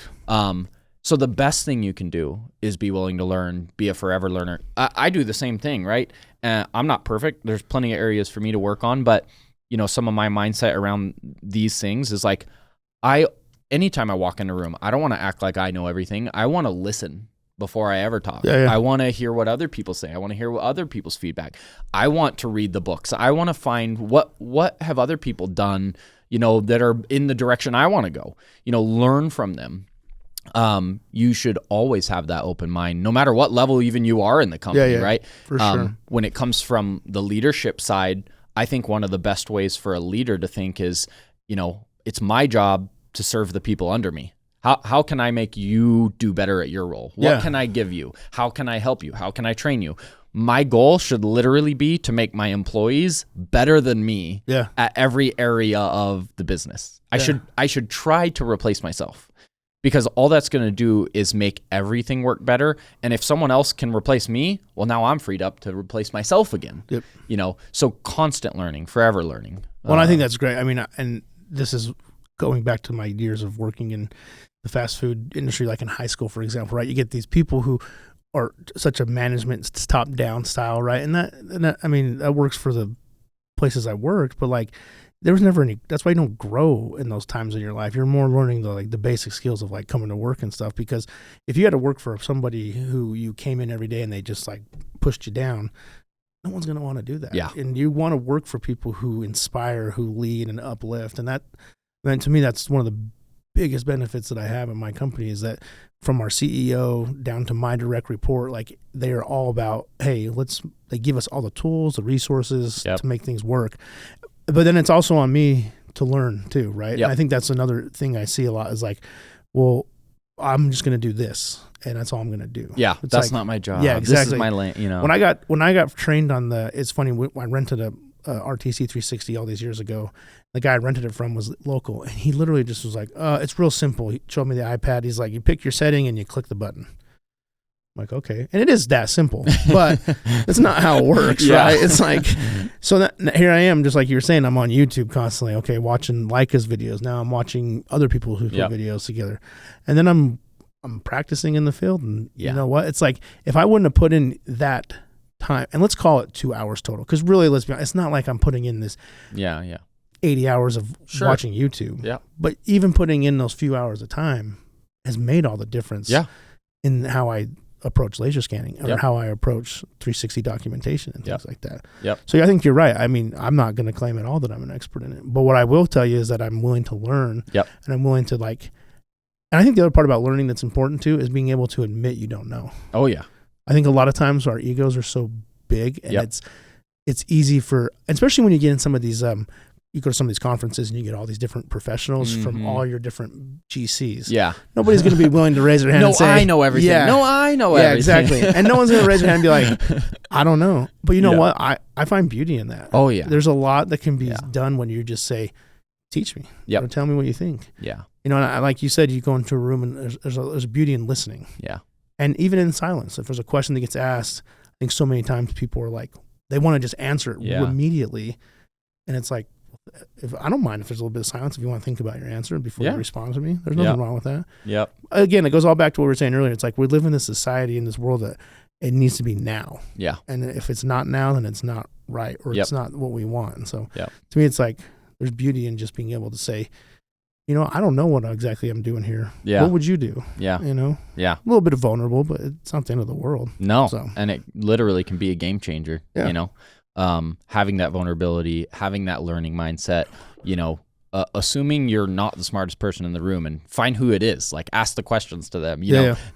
So the best thing you can do is be willing to learn, be a forever learner. I do the same thing, right? I'm not perfect. There's plenty of areas for me to work on, but you know, some of my mindset around these things is like, anytime I walk in a room, I don't want to act like I know everything. I want to listen before I ever talk. Yeah. I want to hear what other people say. I want to hear what other people's feedback. I want to read the books. I want to find what have other people done, you know, that are in the direction I want to go. You know, learn from them. You should always have that open mind, no matter what level even you are in the company, right? For sure. When it comes from the leadership side, I think one of the best ways for a leader to think is, you know, it's my job to serve the people under me. How can I make you do better at your role? What can I give you? How can I help you? How can I train you? My goal should literally be to make my employees better than me at every area of the business. I should try to replace myself, because all that's going to do is make everything work better. And if someone else can replace me, well, now I'm freed up to replace myself again. You know, so constant learning, forever learning. Well, I think that's great. I mean, and this is going back to my years of working in the fast food industry, like in high school, for example, right? You get these people who are such a management top-down style, right? And that I mean, that works for the places I worked, but like, there was never any. That's why you don't grow in those times in your life. You're more learning the basic skills of like coming to work and stuff. Because if you had to work for somebody who you came in every day and they just like pushed you down, no one's going to want to do that. Yeah. And you want to work for people who inspire, who lead and uplift. And then to me, that's one of the biggest benefits that I have in my company, is that from our CEO down to my direct report, like, they are all about, hey, they give us all the tools, the resources to make things work. But then it's also on me to learn too, right? And I think that's another thing I see a lot is like, well, I'm just going to do this, and that's all I'm going to do. Yeah, it's that's like, not my job. Yeah, exactly. This is my lane, you know. When I got trained on it's funny, I rented a RTC 360 all these years ago. The guy I rented it from was local, and he literally just was like, it's real simple. He showed me the iPad. He's like, you pick your setting and you click the button. I'm like, okay. And it is that simple, but that's not how it works, right? It's like, so that here I am, just like you were saying, I'm on YouTube constantly, okay, watching Leica's videos. Now I'm watching other people who put videos together. And then I'm practicing in the field, and you know what? It's like, if I wouldn't have put in that time, and let's call it 2 hours total, because really, let's be honest, it's not like I'm putting in this 80 hours of watching YouTube. Yeah. But even putting in those few hours of time has made all the difference in how I approach laser scanning, or how I approach 360 documentation and things like that. So I think you're right. I mean, I'm not going to claim at all that I'm an expert in it, but what I will tell you is that I'm willing to learn, and I'm willing to and I think the other part about learning that's important too is being able to admit you don't know. Oh yeah. I think a lot of times our egos are so big, and it's easy for, especially when you get in some of these, you go to some of these conferences and you get all these different professionals from all your different GCs. Yeah. Nobody's going to be willing to raise their hand and say, I know everything. No, I know everything. Yeah, exactly. And no one's going to raise their hand and be like, I don't know. But you know what? I find beauty in that. Oh, yeah. There's a lot that can be done when you just say, teach me. Or tell me what you think. Yeah. You know, and like you said, you go into a room and there's a beauty in listening. Yeah. And even in silence, if there's a question that gets asked, I think so many times people are like, they want to just answer it immediately. And it's like, if I don't mind if there's a little bit of silence, if you want to think about your answer before you respond to me, there's nothing wrong with that. Yep. Again, it goes all back to what we were saying earlier. It's like, we live in this society, in this world, that it needs to be now. Yeah. And if it's not now, then it's not right, or it's not what we want. And so to me, it's like, there's beauty in just being able to say, you know, I don't know what exactly I'm doing here. Yeah. What would you do? Yeah. You know? Yeah. A little bit of vulnerable, but it's not the end of the world. No. So. And it literally can be a game changer, you know? having that vulnerability, having that learning mindset, assuming you're not the smartest person in the room, and find who it is, like ask the questions to them,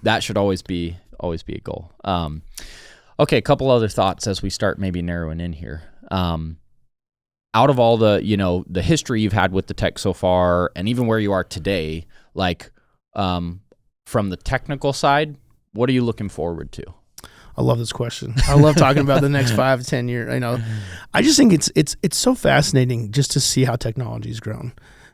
that should always be a goal. Okay. A couple other thoughts as we start maybe narrowing in here. Out of all the, the history you've had with the tech so far, and even where you are today, like, from the technical side, what are you looking forward to? I love this question. I love talking about the next 5 to 10 years. I just think it's so fascinating just to see how technology's grown.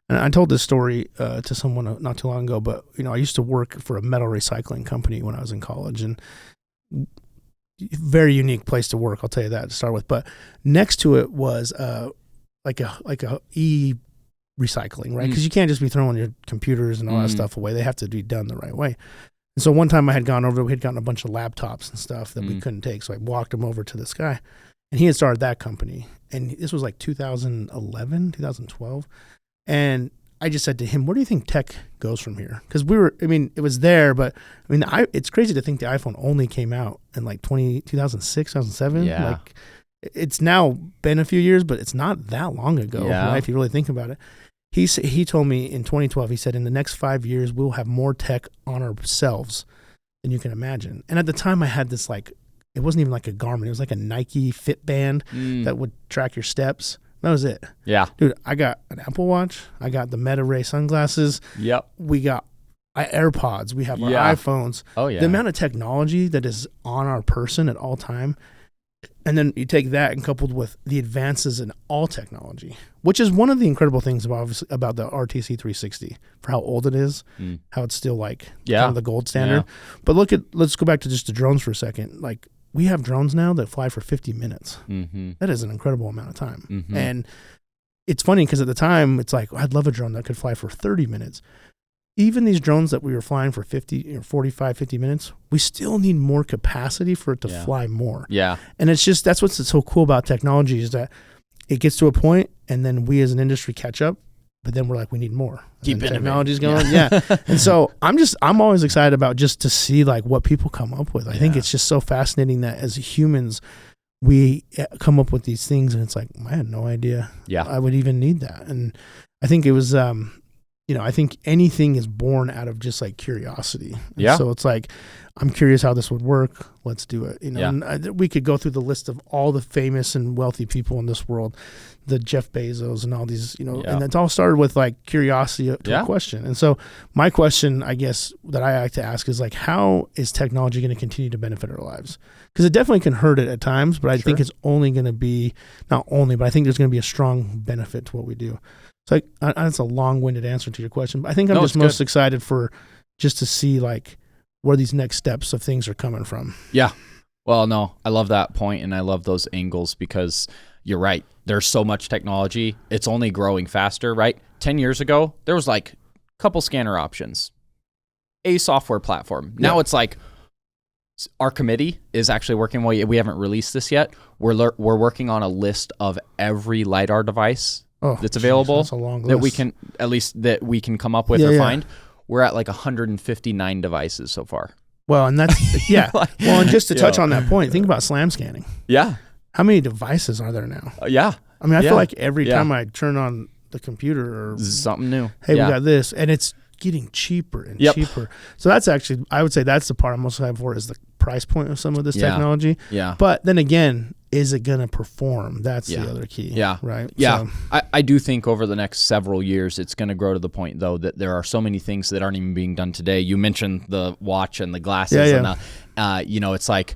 And I told this story to someone not too long ago, but I used to work for a metal recycling company when I was in college, and very unique place to work. I'll tell you that to start with. But next to it was like a e-recycling, right? Because you can't just be throwing your computers and all that stuff away. They have to be done the right way. And so one time I had gone over, we had gotten a bunch of laptops and stuff that we couldn't take. So I walked them over to this guy, and he had started that company. And this was like 2011, 2012. And I just said to him, where do you think tech goes from here? Because it was there, but it's crazy to think the iPhone only came out in like 2006, 2007. Yeah. Like, it's now been a few years, but it's not that long ago, right? If you really think about it. He told me in 2012, he said, in the next 5 years, we'll have more tech on ourselves than you can imagine. And at the time I had this, like, it wasn't even like a Garmin. It was like a Nike Fit Band that would track your steps. That was it. Yeah. Dude, I got an Apple Watch. I got the Meta Ray sunglasses. Yep. We got AirPods. We have our iPhones. Oh, yeah. The amount of technology that is on our person at all time. And then you take that and coupled with the advances in all technology, which is one of the incredible things about the RTC 360 for how old it is, how it's still like kind of the gold standard. Yeah. But let's go back to just the drones for a second. Like, we have drones now that fly for 50 minutes. Mm-hmm. That is an incredible amount of time. Mm-hmm. And it's funny because at the time it's like, I'd love a drone that could fly for 30 minutes. Even these drones that we were flying for 45, 50 minutes, we still need more capacity for it to fly more. Yeah. And that's what's so cool about technology is that it gets to a point and then we as an industry catch up, but then we're like, we need more. Keep it. Technology's going. Yeah. And so I'm always excited about just to see like what people come up with. I think it's just so fascinating that as humans, we come up with these things and it's like, I had no idea I would even need that. And I think it was, I think anything is born out of just like curiosity. And so it's like, I'm curious how this would work. Let's do it. And we could go through the list of all the famous and wealthy people in this world, the Jeff Bezos and all these, and it's all started with like curiosity to a question. And so my question, I guess, that I like to ask is like, how is technology going to continue to benefit our lives? Because it definitely can hurt it at times, but I think it's only going to be, not only, but I think there's going to be a strong benefit to what we do. So that's a long-winded answer to your question, but I think I'm just most excited for just to see like where these next steps of things are coming from. Yeah. Well, no, I love that point, and I love those angles because you're right. There's so much technology. It's only growing faster, right? 10 years ago, there was like a couple scanner options, a software platform. Now it's like our committee is actually working. Well, we haven't released this yet. We're working on a list of every LiDAR device that's available, that's a long list. that we can come up with or find. We're at like 159 devices so far. Well, and that's, well, and just to touch on that point, think about slam scanning. Yeah. How many devices are there now? I mean, I feel like every time I turn on the computer or something new, hey, we got this, and it's getting cheaper and cheaper. So that's actually, I would say that's the part I'm most excited for is the price point of some of this technology. Yeah. But then again, is it going to perform? That's the other key. Yeah. Right? Yeah. So, I do think over the next several years, it's going to grow to the point, though, that there are so many things that aren't even being done today. You mentioned the watch and the glasses. And it's like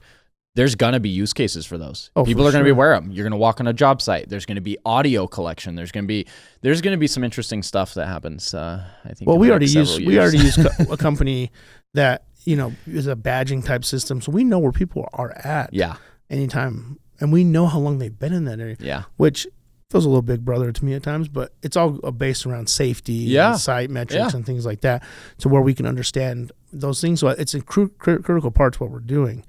there's going to be use cases for those. People are going to be wearing them. You're going to walk on a job site. There's going to be audio collection. There's going to be some interesting stuff that happens, I think. Well, we already use a company that, is a badging type system. So we know where people are at anytime. And we know how long they've been in that area, which feels a little big brother to me at times, but it's all based around safety and site metrics and things like that, to where we can understand those things. So it's a critical part to what we're doing.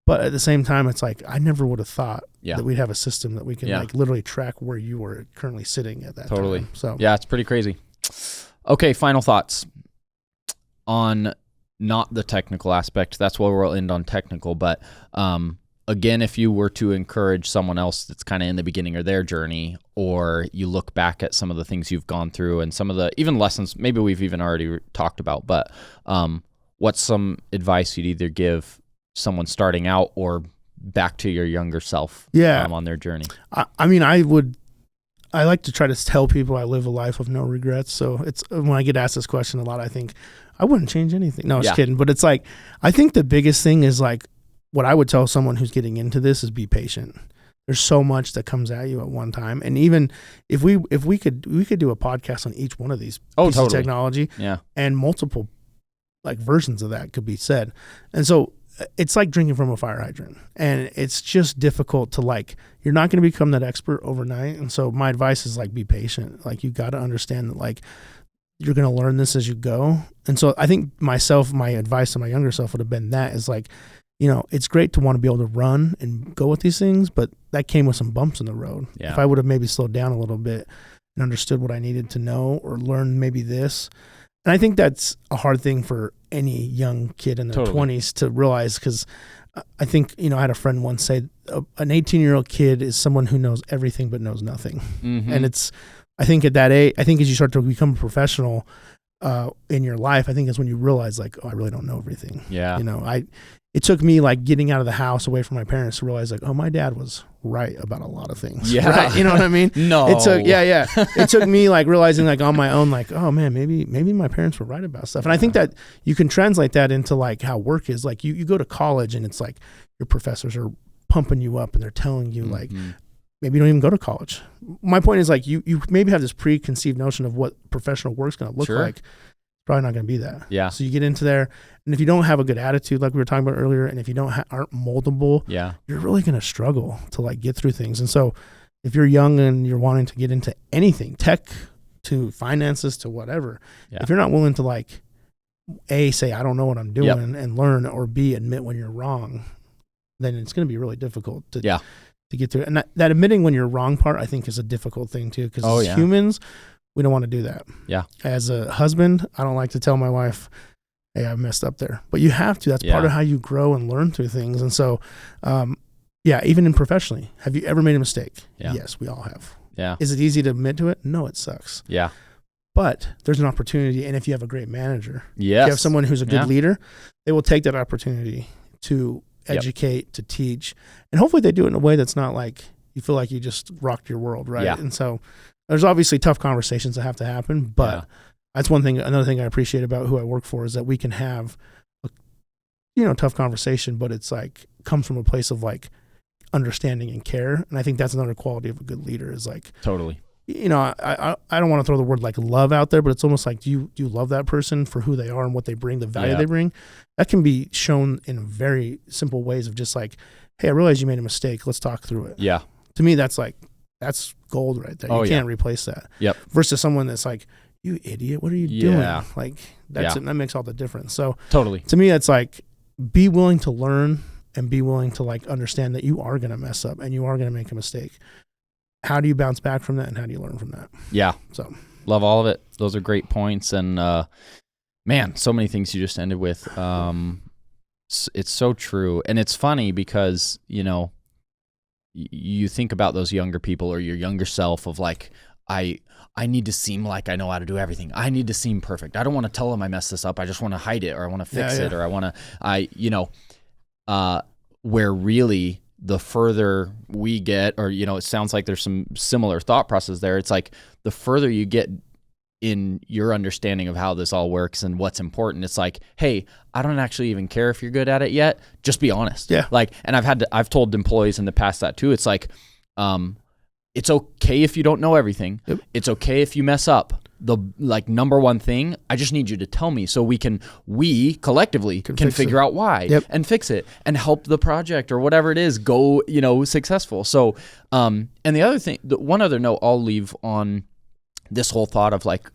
But at the same time, it's like, I never would have thought that we'd have a system that we can like literally track where you were currently sitting at that time. So it's pretty crazy. Okay, final thoughts on not the technical aspect. That's where we'll end on technical, but again, if you were to encourage someone else that's kind of in the beginning of their journey, or you look back at some of the things you've gone through and some of the even lessons maybe we've even already talked about, but what's some advice you'd either give someone starting out or back to your younger self on their journey? I mean, I like to try to tell people I live a life of no regrets. So it's when I get asked this question a lot, I think I wouldn't change anything. No, I'm just kidding. But it's like, I think the biggest thing is like, what I would tell someone who's getting into this is be patient. There's so much that comes at you at one time. And even if we could do a podcast on each one of these pieces of technology, and multiple like versions of that could be said. And so it's like drinking from a fire hydrant, and it's just difficult to like, you're not going to become that expert overnight. And so my advice is like, be patient. Like, you got to understand that like, you're going to learn this as you go. And so I think my advice to my younger self would have been that is like, you know, it's great to want to be able to run and go with these things, but that came with some bumps in the road. Yeah. If I would have maybe slowed down a little bit and understood what I needed to know or learn maybe this. And I think that's a hard thing for any young kid in their 20s to realize, because I think, you know, I had a friend once say an 18-year-old kid is someone who knows everything but knows nothing. Mm-hmm. And it's, I think at that age, I think as you start to become a professional in your life, I think that's when you realize like, oh, I really don't know everything. Yeah. You know, it took me like getting out of the house away from my parents to realize like, oh, my dad was right about a lot of things. Yeah. Right? You know what I mean? No. It took, it took me like realizing like on my own, like, oh man, maybe my parents were right about stuff. And I think that you can translate that into like how work is. Like you go to college and it's like your professors are pumping you up and they're telling you like, maybe you don't even go to college. My point is like, you maybe have this preconceived notion of what professional work's going to look like. Probably not going to be that. Yeah. So you get into there, and if you don't have a good attitude, like we were talking about earlier, and if you aren't moldable, you're really going to struggle to like get through things. And so if you're young and you're wanting to get into anything, tech to finances to whatever, if you're not willing to like, A, say, I don't know what I'm doing and learn, or B, admit when you're wrong, then it's going to be really difficult to get through. And that admitting when you're wrong part, I think is a difficult thing too, because as humans, we don't want to do that. Yeah. As a husband, I don't like to tell my wife, hey, I messed up there. But you have to. That's part of how you grow and learn through things. And so, even in professionally, have you ever made a mistake? Yeah. Yes, we all have. Yeah. Is it easy to admit to it? No, it sucks. Yeah. But there's an opportunity. And if you have a great manager, if you have someone who's a good leader, they will take that opportunity to educate, to teach. And hopefully they do it in a way that's not like you feel like you just rocked your world, right? Yeah. And so there's obviously tough conversations that have to happen, but that's one thing. Another thing I appreciate about who I work for is that we can have a, tough conversation, but it's like comes from a place of like understanding and care. And I think that's another quality of a good leader is like, totally, I don't want to throw the word like love out there, but it's almost like, do you love that person for who they are and what they bring, the value they bring? That can be shown in very simple ways of just like, hey, I realize you made a mistake. Let's talk through it. Yeah. To me, that's gold right there. You can't replace that. Yep. Versus someone that's like, you idiot, what are you doing? Like that's it. And that makes all the difference. So totally, to me, it's like, be willing to learn and be willing to like understand that you are going to mess up and you are going to make a mistake. How do you bounce back from that and how do you learn from that? Yeah. So love all of it. Those are great points. And man, so many things you just ended with. It's so true. And it's funny because, you think about those younger people or your younger self of like, I need to seem like I know how to do everything. I need to seem perfect. I don't want to tell them I messed this up. I just want to hide it, or I want to fix it, or I want to, where really the further we get, or, it sounds like there's some similar thought process there. It's like the further you get in your understanding of how this all works and what's important, it's like, hey, I don't actually even care if you're good at it yet. Just be honest. Yeah. Like, and I've told employees in the past that too. It's like, it's okay if you don't know everything. Yep. It's okay if you mess up. The number one thing, I just need you to tell me so we collectively can figure out why and fix it and help the project or whatever it is go, successful. So, and the other thing, one other note I'll leave on this whole thought of like,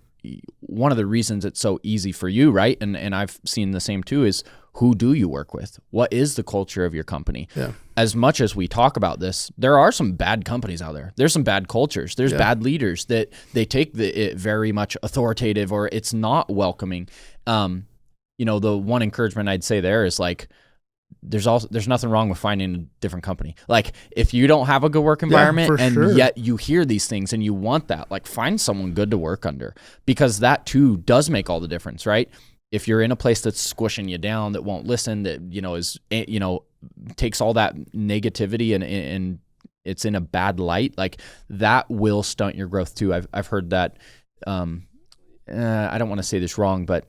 one of the reasons it's so easy for you, right? And I've seen the same too, is who do you work with? What is the culture of your company? Yeah. As much as we talk about this, there are some bad companies out there. There's some bad cultures. There's bad leaders that they take it very much authoritative, or it's not welcoming. The one encouragement I'd say there is like, there's nothing wrong with finding a different company. Like if you don't have a good work environment yet you hear these things and you want that, like find someone good to work under, because that too does make all the difference, right? If you're in a place that's squishing you down, that won't listen, that, is, takes all that negativity and it's in a bad light, like that will stunt your growth too. I've heard that, I don't want to say this wrong, but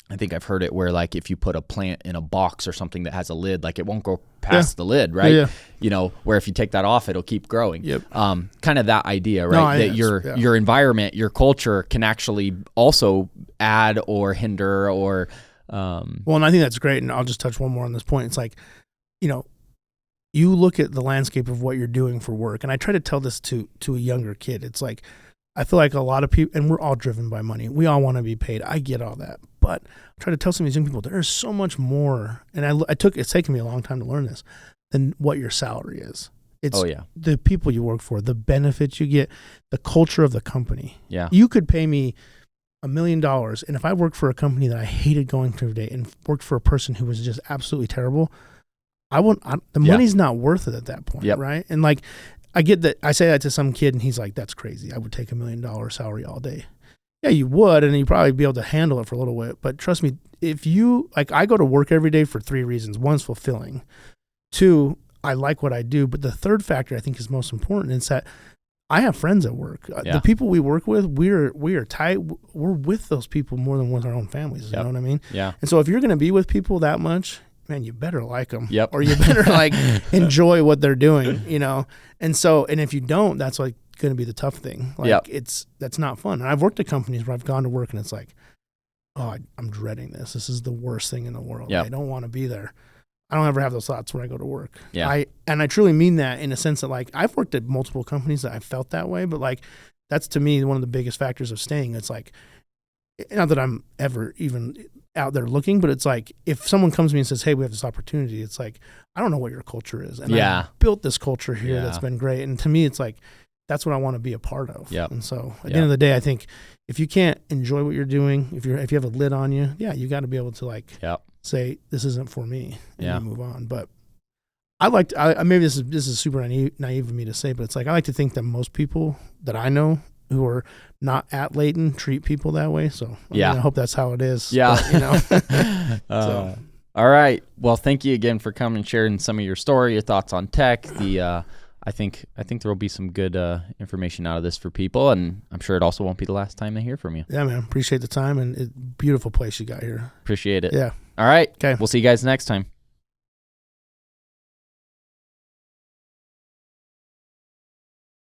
I think I've heard it where like if you put a plant in a box or something that has a lid, like it won't go past the lid, right? Yeah. Where if you take that off, it'll keep growing. Yep. Kind of that idea, right? That your environment, your culture can actually also add or hinder or. Well, and I think that's great. And I'll just touch one more on this point. It's like, you look at the landscape of what you're doing for work, and I try to tell this to a younger kid. It's like, I feel like a lot of people, and we're all driven by money. We all want to be paid. I get all that. But I try to tell some of these young people, there's so much more. And it's taken me a long time to learn this, than what your salary is. It's the people you work for, the benefits you get, the culture of the company. Yeah. You could pay me $1 million. And if I worked for a company that I hated going to every day and worked for a person who was just absolutely terrible, the money's not worth it at that point. Right. And like, I get that. I say that to some kid and he's like, that's crazy. I would take $1 million salary all day. Yeah, you would. And you'd probably be able to handle it for a little bit. But trust me, I go to work every day for 3 reasons. One's fulfilling. 2, I like what I do. But the third factor I think is most important is that I have friends at work. The people we work with, we are tight. We're with those people more than with our own families. You know what I mean? Yeah. And so if you're going to be with people that much, man, you better like them. Yep. Or you better like enjoy what they're doing, And so, and if you don't, that's like going to be the tough thing. Like that's not fun. And I've worked at companies where I've gone to work and it's like, oh, I'm dreading this. This is the worst thing in the world. I don't want to be there. I don't ever have those thoughts when I go to work. Yeah. I truly mean that in a sense that like I've worked at multiple companies that I felt that way, but like that's to me one of the biggest factors of staying. It's like, not that I'm ever even out there looking, but it's like if someone comes to me and says, hey, we have this opportunity, it's like, I don't know what your culture is. And I built this culture here that's been great. And to me, it's like, that's what I want to be a part of. Yep. And so at the end of the day, I think if you can't enjoy what you're doing, if you have a lid on you, you got to be able to like say, this isn't for me, and you move on. But maybe this is super naive of me to say, but it's like, I like to think that most people that I know who are not at Layton treat people that way. So I hope that's how it is. Yeah. But, all right. Well, thank you again for coming and sharing some of your story, your thoughts on tech. I think there will be some good information out of this for people, and I'm sure it also won't be the last time they hear from you. Yeah, man. Appreciate the time, and beautiful place you got here. Appreciate it. Yeah. All right. Okay. We'll see you guys next time.